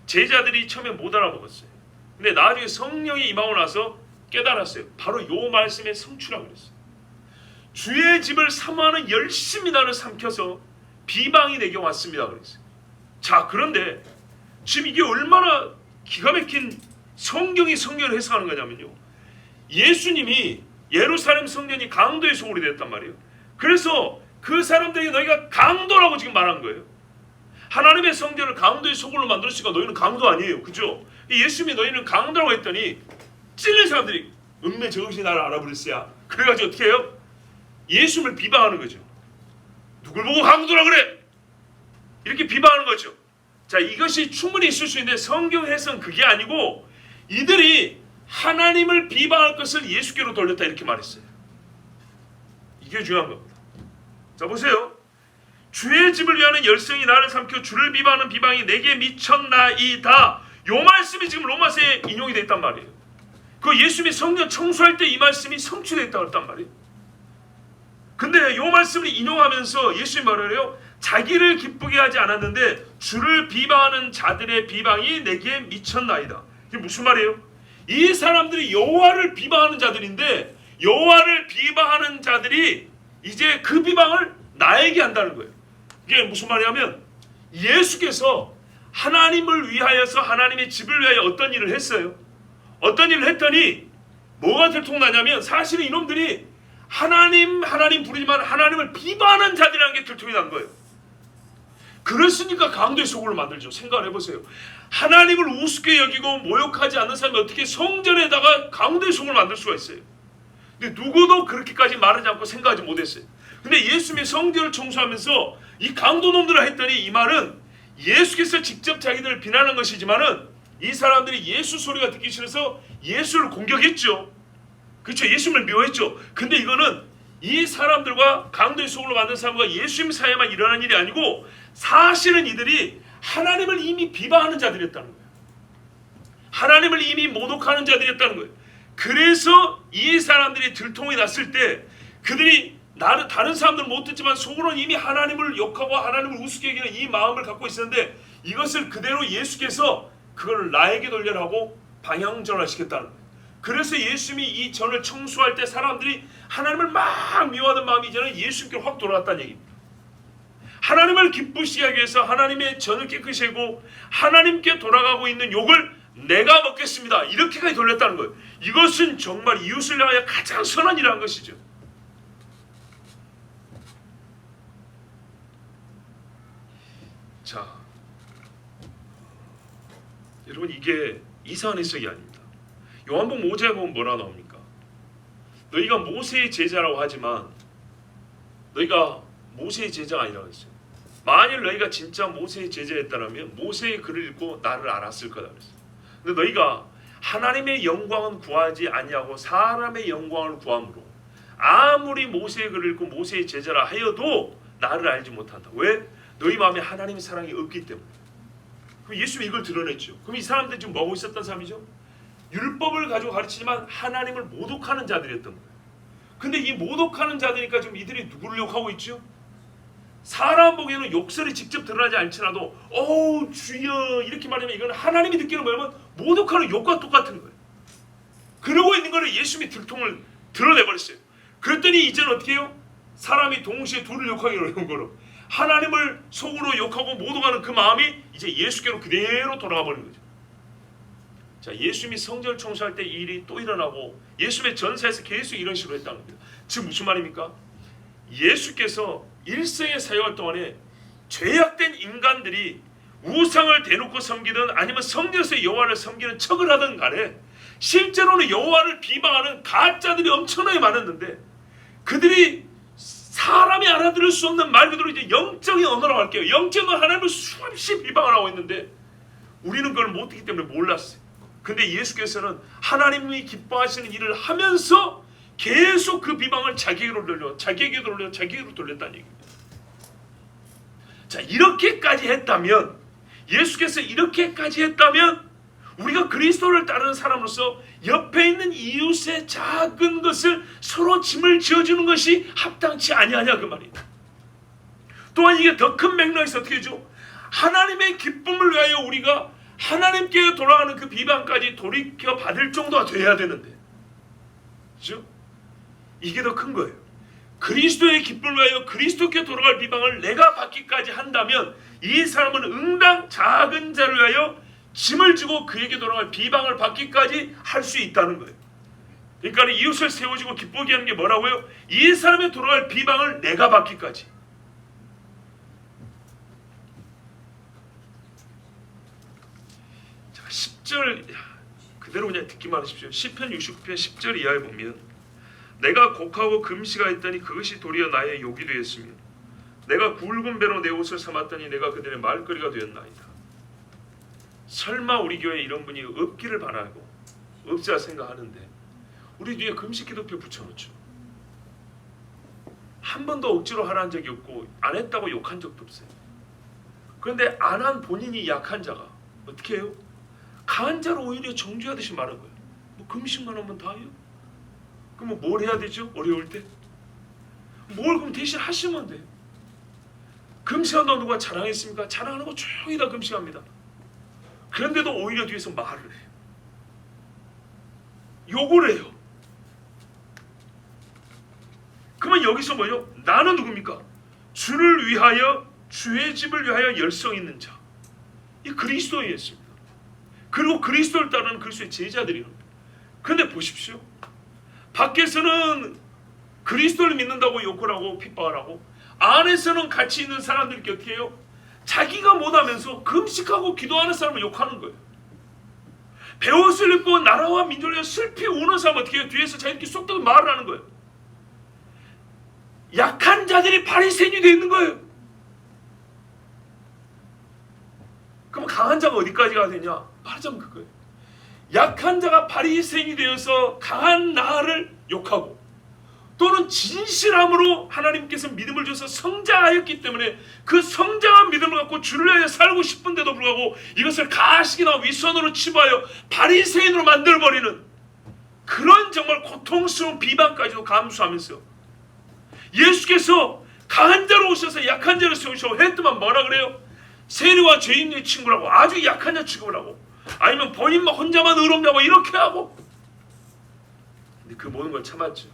제자들이 처음에 못 알아먹었어요. 근데 나중에 성령이 임하고 나서 깨달았어요. 바로 요 말씀의 성취라고 그랬어요. 주의 집을 사모하는 열심히 나를 삼켜서 비방이 내게 왔습니다 그랬어요. 자, 그런데 지금 이게 얼마나 기가 막힌 성경이 성경을 해석하는 거냐면요, 예수님이 예루살렘 성전이 강도의 소굴이 됐단 말이에요. 그래서 그 사람들에게 너희가 강도라고 지금 말한 거예요. 하나님의 성전을 강도의 소굴로 만들었으니까 너희는 강도 아니에요. 그죠? 예수님이 너희는 강도라고 했더니 찔린 사람들이 은매 저것이 나를 알아버렸어야. 그래가지고 어떻게 해요? 예수님을 비방하는 거죠. 누굴 보고 강도라 그래? 이렇게 비방하는 거죠. 자, 이것이 충분히 있을 수 있는데 성경 해석은 그게 아니고 이들이 하나님을 비방할 것을 예수께로 돌렸다 이렇게 말했어요. 이게 중요한 겁니다. 자, 보세요. 주의 집을 위하는 열성이 나를 삼켜 주를 비방하는 비방이 내게 미쳤나이다. 요 말씀이 지금 로마서에 인용이 되어 있단 말이에요. 그 예수님이 성전 청소할 때 이 말씀이 성취되어 있다고 했단 말이에요. 근데 요 말씀을 인용하면서 예수님이 말하래요. 자기를 기쁘게 하지 않았는데 주를 비방하는 자들의 비방이 내게 미쳤나이다. 이게 무슨 말이에요? 이 사람들이 여호와를 비방하는 자들인데 여호와를 비방하는 자들이 이제 그 비방을 나에게 한다는 거예요. 이게 무슨 말이냐면 예수께서 하나님을 위하여서 하나님의 집을 위하여 어떤 일을 했어요? 어떤 일을 했더니 뭐가 들통나냐면 사실은 이놈들이 하나님 부르지만 하나님을 비방하는 자들이라는 게 들통이 난 거예요. 그랬으니까 강도의 소굴을 만들죠. 생각을 해보세요. 하나님을 우습게 여기고 모욕하지 않는 사람이 어떻게 성전에다가 강도의 소굴을 만들 수가 있어요? 근데 누구도 그렇게까지 말하지 않고 생각하지 못했어요. 근데 예수님이 성전을 청소하면서 이 강도놈들을 했더니 이 말은 예수께서 직접 자기들을 비난한 것이지만은 이 사람들이 예수 소리가 듣기 싫어서 예수를 공격했죠. 그렇죠. 예수님을 미워했죠. 근데 이거는 이 사람들과 강도의 소굴로 만든 사람과 예수님 사이에만 일어난 일이 아니고 사실은 이들이 하나님을 이미 비방하는 자들이었다는 거예요. 하나님을 이미 모독하는 자들이었다는 거예요. 그래서 이 사람들이 들통이 났을 때 그들이 다른 사람들은 못 듣지만 속으로는 이미 하나님을 욕하고 하나님을 우습게 여기는 이 마음을 갖고 있었는데 이것을 그대로 예수께서 그걸 나에게 돌려라고 방향전환시켰다는 거예요. 그래서 예수님이 이 전을 청소할 때 사람들이 하나님을 막 미워하는 마음이 이제는 예수님께 확 돌아왔다는 얘기입니다. 하나님을 기쁘시게 하기 위해서 하나님의 전을 깨끗이 하고 하나님께 돌아가고 있는 욕을 내가 먹겠습니다. 이렇게까지 돌렸다는 거예요. 이것은 정말 이웃을 향하여 가장 선한 일을 한 것이죠. 자, 여러분 이게 이상한 해석이 아닙니다. 요한복음 5장에 보면 뭐라 나옵니까? 너희가 모세의 제자라고 하지만 너희가 모세의 제자가 아니라고 했어요. 만일 너희가 진짜 모세의 제자였다면 모세의 글을 읽고 나를 알았을 거다 그랬어요. 근데 너희가 하나님의 영광은 구하지 아니하고 사람의 영광을 구함으로 아무리 모세의 글을 읽고 모세의 제자라 하여도 나를 알지 못한다. 왜? 너희 마음에 하나님의 사랑이 없기 때문에. 그럼 예수님이 이걸 드러냈죠. 그럼 이 사람들 지금 뭐하고 있었던 사람이죠? 율법을 가지고 가르치지만 하나님을 모독하는 자들이었던 거예요. 근데 이 모독하는 자들이니까 지금 이들이 누구를 욕하고 있죠? 사람 보기에는 욕설이 직접 드러나지 않더라도 어우 주여 이렇게 말하면 이건 하나님이 듣기는 뭐냐면 모독하는 욕과 똑같은 거예요. 그러고 있는 거를 예수님이 들통을 드러내버렸어요. 그랬더니 이제는 어떻게 해요? 사람이 동시에 둘을 욕하기 어려운 거로 하나님을 속으로 욕하고 모독하는 그 마음이 이제 예수께로 그대로 돌아가 버린 거죠. 자, 예수님이 성전을 청소할 때 이 일이 또 일어나고 예수님의 전사에서 계속 이런 식으로 했다는 겁니다. 즉 무슨 말입니까? 예수께서 일생의 사역할 동안에 죄악된 인간들이 우상을 대놓고 섬기든 아니면 성전에서 여호와를 섬기는 척을 하든 간에 실제로는 여호와를 비방하는 가짜들이 엄청나게 많았는데 그들이 사람이 알아들을 수 없는 말 그대로 이제 영적인 언어라고 할게요. 영적인 하나님을 수없이 비방을 하고 있는데 우리는 그걸 못 듣기 때문에 몰랐어요. 근데 예수께서는 하나님이 기뻐하시는 일을 하면서 계속 그 비방을 자기에게로 돌렸다는 얘기입니다. 자, 이렇게까지 했다면 예수께서 이렇게까지 했다면 우리가 그리스도를 따르는 사람으로서 옆에 있는 이웃의 작은 것을 서로 짐을 지어주는 것이 합당치 아니하냐 그 말이에요. 또한 이게 더 큰 맥락에서 어떻게 해줘? 하나님의 기쁨을 위하여 우리가 하나님께 돌아가는 그 비방까지 돌이켜 받을 정도가 돼야 되는데, 그렇죠? 이게 더 큰 거예요. 그리스도의 기쁨을 위하여 그리스도께 돌아갈 비방을 내가 받기까지 한다면 이 사람은 응당 작은 자를 위하여 짐을 지고 그에게 돌아갈 비방을 받기까지 할 수 있다는 거예요. 그러니까 이웃을 세워지고 기쁘게 하는 게 뭐라고요? 이 사람의 돌아갈 비방을 내가 받기까지. 자, 10절 그대로 그냥 듣기만 하십시오. 시편 69편 10절 이하에 보면 내가 곡하고 금시가했더니 그것이 도리어 나의 욕이 되었으며 내가 굵은 배로 내 옷을 삼았더니 내가 그들의 말거리가 되었나이다. 설마 우리 교회에 이런 분이 없기를 바라고 없자 생각하는데 우리 뒤에 금식기도표 붙여놓죠. 한 번도 억지로 하라는 적이 없고 안 했다고 욕한 적도 없어요. 그런데 안 한 본인이 약한 자가 어떻게 해요? 강한 자를 오히려 정죄하듯이 말한 거예요. 뭐 금식만 하면 다 해요? 그럼 뭘 해야 되죠? 어려울 때? 뭘 그럼 대신 하시면 돼요. 금식한다고 누가 자랑했습니까? 자랑하는 거 조용히 다 금식합니다. 그런데도 오히려 뒤에서 말을 해요. 욕을 해요. 그러면 여기서 뭐예요? 나는 누굽니까? 주를 위하여 주의 집을 위하여 열성 있는 자. 이 그리스도였습니다. 그리고 그리스도를 따르는 그리스도의 제자들이에요. 그런데 보십시오. 밖에서는 그리스도를 믿는다고 욕을 하고 핍박을 하고, 안에서는 같이 있는 사람들이 어떻게 해요? 자기가 못하면서 금식하고 기도하는 사람을 욕하는 거예요. 배옷을 입고 나라와 민족을 위해 슬피 우는 사람 어떻게 해요? 뒤에서 자기들끼리 쏙 말을 하는 거예요. 약한 자들이 바리새인이 되어 있는 거예요. 그럼 강한 자가 어디까지 가야 되냐? 말하자면 그거예요. 약한 자가 바리새인이 되어서 강한 나를 욕하고, 또는 진실함으로 하나님께서 믿음을 줘서 성장하였기 때문에 그 성장한 믿음을 갖고 주를 위하여 살고 싶은데도 불구하고 이것을 가식이나 위선으로 치부하여 바리새인으로 만들어버리는 그런 정말 고통스러운 비방까지도 감수하면서 예수께서 강한 자로 오셔서 약한 자를 세우시고 했더만 뭐라 그래요? 세리와 죄인의 친구라고, 아주 약한 자 취급을 하고, 아니면 본인만 혼자만 의롭냐고 이렇게 하고. 근데 그 모든 걸 참았죠.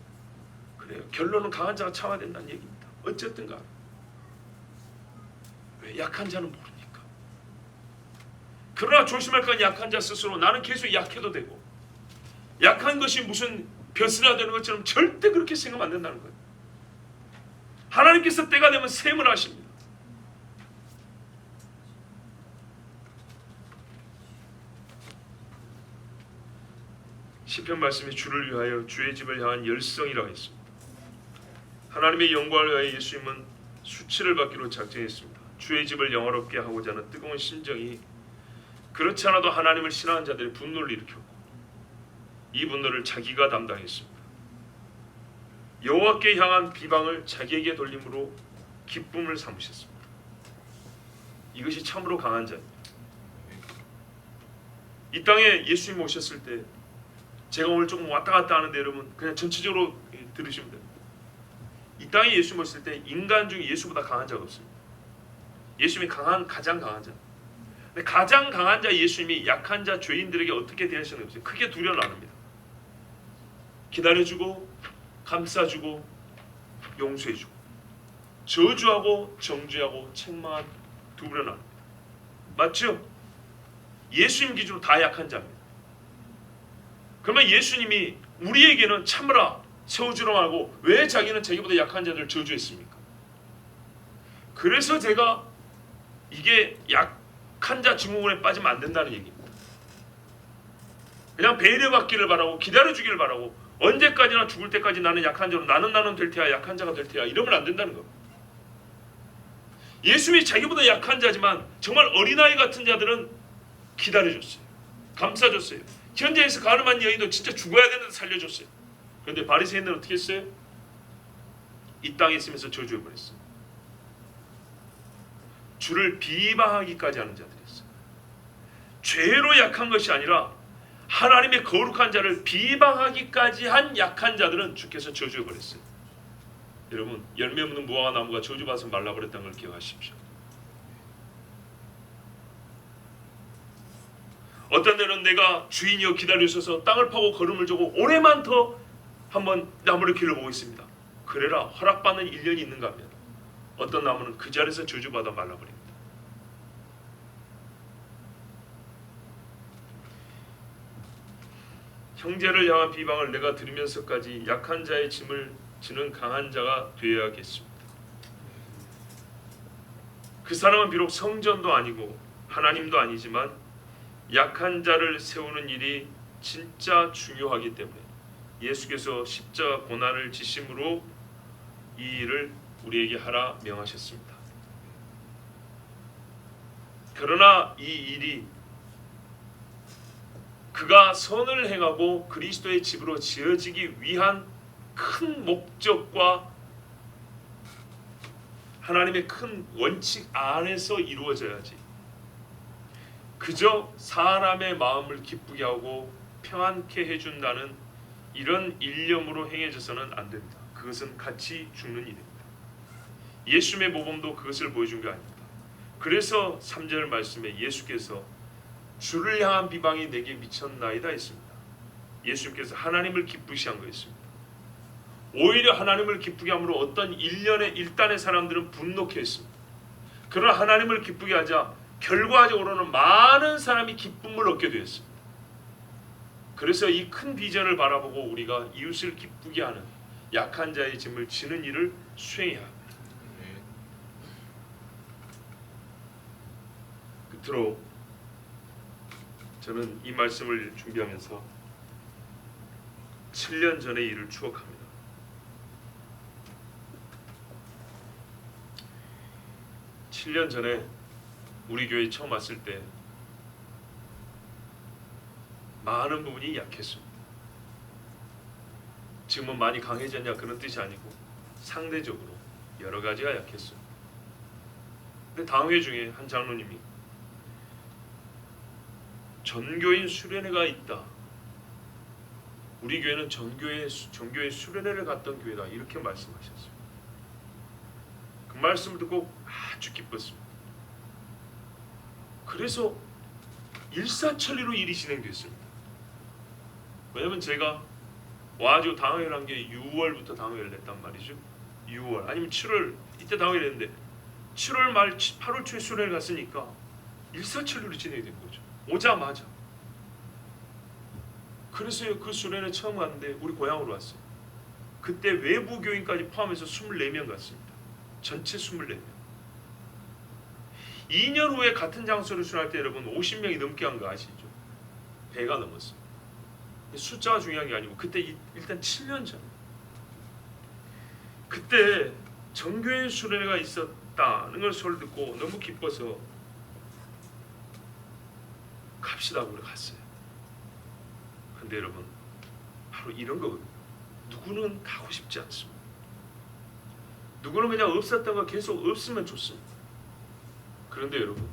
그래요. 결론은 강한 자가 참아야 된다는 얘기입니다. 어쨌든 간에. 왜? 약한 자는 모르니까. 그러나 조심할 건 약한 자 스스로 나는 계속 약해도 되고, 약한 것이 무슨 벼슬이라 되는 것처럼 절대 그렇게 생각하면 안 된다는 거예요. 하나님께서 때가 되면 셈을 하십니다. 시편 말씀이 주를 위하여 주의 집을 향한 열성이라고 했습니다. 하나님의 영광을 위하여 예수님은 수치를 받기로 작정했습니다. 주의 집을 영화롭게 하고자 하는 뜨거운 심정이 그렇지 않아도 하나님을 신앙한 자들의 분노를 일으켰고, 이 분노를 자기가 담당했습니다. 여호와께 향한 비방을 자기에게 돌림으로 기쁨을 삼으셨습니다. 이것이 참으로 강한 자입니다. 이 땅에 예수님 오셨을 때, 제가 오늘 조금 왔다 갔다 하는데 여러분 그냥 전체적으로 들으시면 됩니다. 이 땅에 예수님 오셨을 때 인간 중에 예수보다 강한 자가 없습니다. 예수님이 가장 강한 자. 근데 가장 강한 자 예수님이 약한 자 죄인들에게 어떻게 대하시는지 크게 두 려 나눕니다. 기다려주고, 감싸주고, 용서해주고, 저주하고 정죄하고 책망한 두 부려 나눕니다. 맞죠? 예수님 기준으로 다 약한 자입니다. 그러면 예수님이 우리에게는 참으라, 세워주라 하고 왜 자기는 자기보다 약한 자들을 저주했습니까? 그래서 제가 이게 약한 자 증후군에 빠지면 안 된다는 얘기입니다. 그냥 배려받기를 바라고 기다려주기를 바라고 언제까지나 죽을 때까지 나는 약한 자로 나는 될 테야, 약한 자가 될 테야 이러면 안 된다는 겁니다. 예수님이 자기보다 약한 자지만 정말 어린아이 같은 자들은 기다려줬어요. 감싸줬어요. 현재에서 가늠한 여인도 진짜 죽어야 되는데 살려줬어요. 그런데 바리새인들은 어떻게 했어요? 이 땅에 있으면서 저주해버렸어요. 주를 비방하기까지 하는 자들이었어요. 죄로 약한 것이 아니라 하나님의 거룩한 자를 비방하기까지 한 약한 자들은 주께서 저주해버렸어요. 여러분, 열매 없는 무화과 나무가 저주받아서 말라버렸다는 걸 기억하십시오. 어떤 데는 내가 주인이여 기다리셔서 땅을 파고 걸음을 주고 올해만 더 한번 나무를 길러보고 있습니다. 그래라 허락받는 1년이 있는가 하면 어떤 나무는 그 자리에서 저주받아 말라버립니다. 형제를 향한 비방을 내가 들으면서까지 약한 자의 짐을 지는 강한 자가 되어야겠습니다. 그 사람은 비록 성전도 아니고 하나님도 아니지만 약한 자를 세우는 일이 진짜 중요하기 때문에 예수께서 십자가 고난을 지심으로 이 일을 우리에게 하라 명하셨습니다. 그러나 이 일이 그가 선을 행하고 그리스도의 집으로 지어지기 위한 큰 목적과 하나님의 큰 원칙 안에서 이루어져야지, 그저 사람의 마음을 기쁘게 하고 평안케 해준다는 이런 일념으로 행해져서는 안 됩니다. 그것은 같이 죽는 일입니다. 예수님의 모범도 그것을 보여준 게 아닙니다. 그래서 3절 말씀에 예수께서 주를 향한 비방이 내게 미쳤나이다 했습니다. 예수님께서 하나님을 기쁘시 한 거였습니다. 오히려 하나님을 기쁘게 함으로 어떤 일단의 사람들은 분노케 했습니다. 그러나 하나님을 기쁘게 하자 결과적으로는 많은 사람이 기쁨을 얻게 되었습니다. 그래서 이 큰 비전을 바라보고 우리가 이웃을 기쁘게 하는 약한 자의 짐을 지는 일을 수행해야 합니다. 끝으로 저는 이 말씀을 준비하면서 7년 전의 일을 추억합니다. 7년 전에 우리 교회 처음 왔을 때 많은 부분이 약했습니다. 지금은 많이 강해졌냐 그런 뜻이 아니고 상대적으로 여러 가지가 약했어요. 근데 당회 중에 한 장로님이 전교인 수련회가 있다. 우리 교회는 전교회 수련회를 갔던 교회다. 이렇게 말씀하셨어요. 그 말씀을 듣고 아주 기뻤습니다. 그래서 일사천리로 일이 진행됐습니다. 왜냐면 제가 와가지고 당회를 한 게 6월부터 당회를 냈단 말이죠. 6월 아니면 7월 이때 당회를 했는데 7월 말 8월 초에 수련회 갔으니까 일사천리로 진행이 된 거죠. 오자마자. 그래서 그 수련회 처음 갔는데 우리 고향으로 왔어요. 그때 외부 교인까지 포함해서 24명 갔습니다. 전체 24명. 2년 후에 같은 장소를 수련할 때 여러분 50명이 넘게 한 거 아시죠? 배가 넘었어요. 숫자가 중요한 게 아니고 그때 일단 7년 전 그때 정교회 수련회가 있었다는 걸 소리를 듣고 너무 기뻐서 갑시다 하고 갔어요. 근데 여러분 바로 이런 거거든요. 누구는 가고 싶지 않습니다. 누구는 그냥 없었던 거 계속 없으면 좋습니다. 그런데 여러분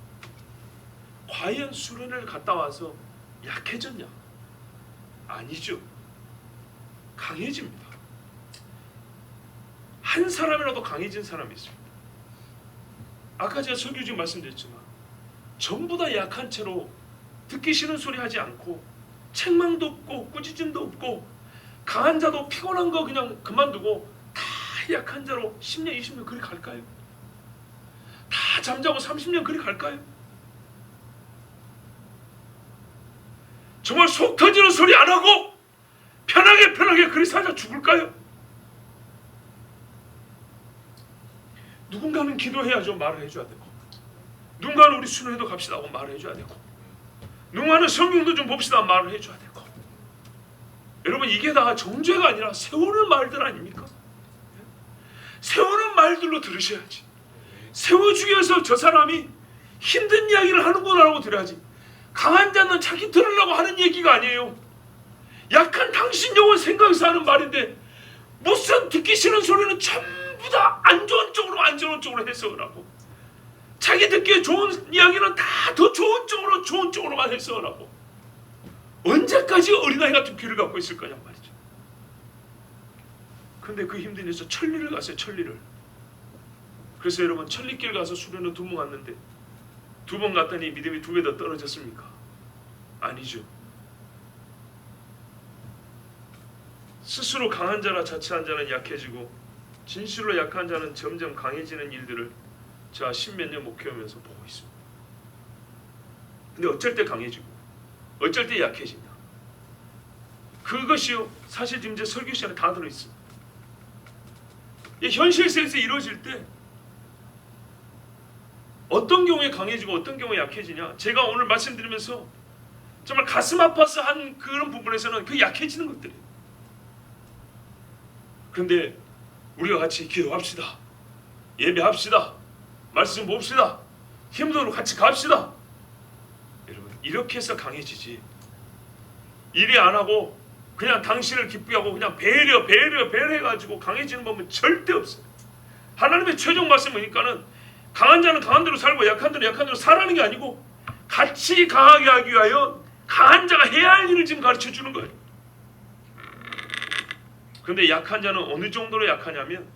과연 수련회를 갔다 와서 약해졌냐? 아니죠. 강해집니다. 한 사람이라도 강해진 사람이 있습니다. 아까 제가 설교 중에 말씀드렸지만 전부 다 약한 채로 듣기 싫은 소리 하지 않고 책망도 없고 꾸짖음도 없고 강한 자도 피곤한 거 그냥 그만두고 다 약한 자로 10년 20년 그리 갈까요? 다 잠자고 30년 그리 갈까요? 정말 속 터지는 소리 안 하고 편하게 그리 살자 죽을까요? 누군가는 기도해야죠. 말을 해줘야 되고 누군가는 우리 수련회도 갑시다 하고 말을 해줘야 되고 누군가는 성경도 좀 봅시다 말을 해줘야 되고 여러분 이게 다 정죄가 아니라 세우는 말들 아닙니까? 세우는 말들로 들으셔야지. 세워주기 위해서 저 사람이 힘든 이야기를 하는구나라고 들어야지. 강한 자는 자기 들으려고 하는 얘기가 아니에요. 약한 당신 영혼 생각해서 하는 말인데 무슨 듣기 싫은 소리는 전부 다 안 좋은 쪽으로 해석을 하고 자기 듣기에 좋은 이야기는 다 더 좋은 쪽으로만 해석을 하고 언제까지 어린아이 같은 귀를 갖고 있을 거냐 말이죠. 근데 그 힘든 데서 천리를 갔어요. 천리를. 그래서 여러분 천리길 가서 수련회 2번 갔는데 2번 갔더니 믿음이 2배 더 떨어졌습니까? 아니죠. 스스로 강한 자나 자처한 자는 약해지고 진실로 약한 자는 점점 강해지는 일들을 제가 10몇 년 목회하면서 보고 있습니다. 근데 어쩔 때 강해지고 어쩔 때 약해진다. 그것이요 사실 지금 제 설교 시간에 다 들어있습니다. 현실 세계에서 이루어질 때 어떤 경우에 강해지고 어떤 경우에 약해지냐, 제가 오늘 말씀드리면서 정말 가슴 아파서 한 그런 부분에서는 그 약해지는 것들이에요. 그런데 우리가 같이 기도합시다. 예배합시다. 말씀 봅시다. 힘들어 같이 갑시다. 여러분 이렇게 해서 강해지지. 일이 안 하고 그냥 당신을 기쁘게 하고 그냥 배려해가지고 강해지는 법은 절대 없어요. 하나님의 최종 말씀 보니까는 강한 자는 강한 대로 살고 약한 자는 약한 대로 살라는 게 아니고 같이 강하게 하기 위하여 강한 자가 해야 할 일을 지금 가르쳐 주는 거예요. 그런데 약한 자는 어느 정도로 약하냐면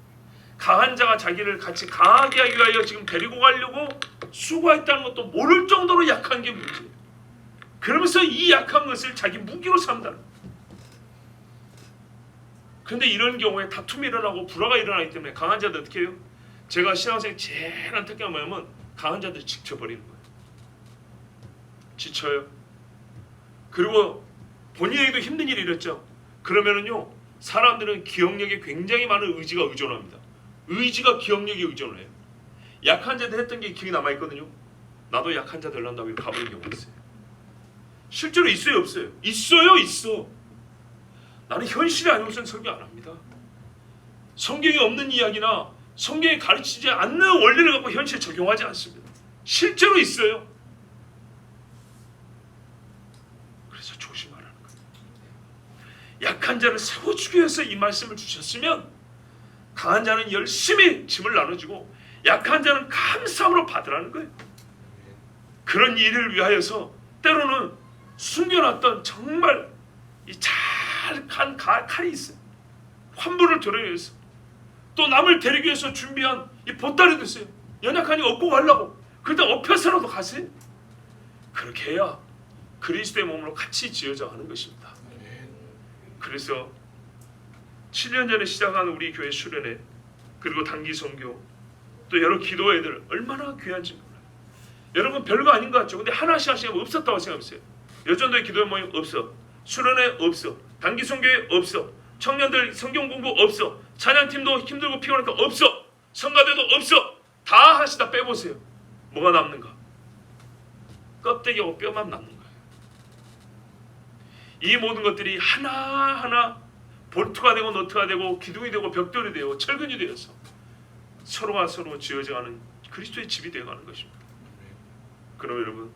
강한 자가 자기를 같이 강하게 하기 위하여 지금 데리고 가려고 수고했다는 것도 모를 정도로 약한 게 문제예요. 그러면서 이 약한 것을 자기 무기로 삼다는 거예요. 그런데 이런 경우에 다툼이 일어나고 불화가 일어나기 때문에 강한 자들 어떻게 해요? 제가 신앙생활 제일 안타까운 뭐냐면 강한 자들 지켜버리는 거예요. 지쳐요. 그리고 본인에게도 힘든 일이 있었죠. 그러면은요, 사람들은 기억력에 굉장히 많은 의지가 의존합니다. 의지가 기억력에 의존을 해요. 약한 자들 했던 게 기억이 남아있거든요. 나도 약한 자 되려고 가버린 경우가 있어요. 실제로 있어요, 없어요? 있어요, 있어. 나는 현실이 아니고선 설교 안 합니다. 성경에 없는 이야기나 성경에 가르치지 않는 원리를 갖고 현실에 적용하지 않습니다. 실제로 있어요. 그래서 조심하라는 거예요. 약한 자를 세워주기 위해서 이 말씀을 주셨으면 강한 자는 열심히 짐을 나눠주고 약한 자는 감사함으로 받으라는 거예요. 그런 일을 위하여서 때로는 숨겨놨던 정말 잘간 칼이 있어요. 환부를 드러내기 위해서, 또 남을 데리기 위해서 준비한 이 보따리도 있어요. 연약하니 업고 가려고. 그러다 엎혀서라도 가세요. 그렇게 해야 그리스도의 몸으로 같이 지어져 가는 것입니다. 그래서 7년 전에 시작한 우리 교회 수련회, 그리고 단기 선교, 또 여러 기도회들 얼마나 귀한지 몰라요. 여러분 별거 아닌 것 같죠? 근데 하나씩 하나씩 없었다고 생각하세요. 여전도의 기도회 모임 없어, 수련회 없어, 단기 선교회 없어, 청년들 성경 공부 없어, 찬양팀도 힘들고 피곤하니까 없어, 성가대도 없어. 다 하나씩 다 빼보세요. 뭐가 남는가? 껍데기하고 뼈만 남는 거예요. 이 모든 것들이 하나하나 볼트가 되고 너트가 되고 기둥이 되고 벽돌이 되고 철근이 되어서 서로가 서로 지어져가는 그리스도의 집이 되어가는 것입니다. 그럼 여러분,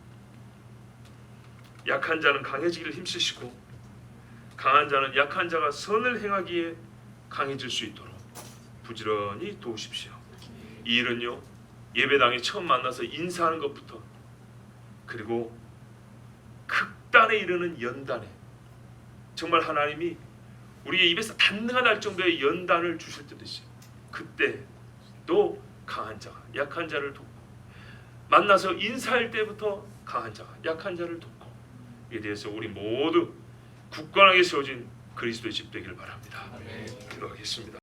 약한 자는 강해지기를 힘쓰시고 강한 자는 약한 자가 선을 행하기에 강해질 수 있도록 부지런히 도우십시오. 이 일은요, 예배당에 처음 만나서 인사하는 것부터, 그리고 극단에 이르는 연단에 정말 하나님이 우리의 입에서 단내가 날 정도의 연단을 주실 때도 있어요. 그때 또 강한 자가 약한 자를 돕고, 만나서 인사할 때부터 강한 자가 약한 자를 돕고, 이에 대해서 우리 모두 굳건하게 세워진 그리스도의 집 되기를 바랍니다. 기도하겠습니다.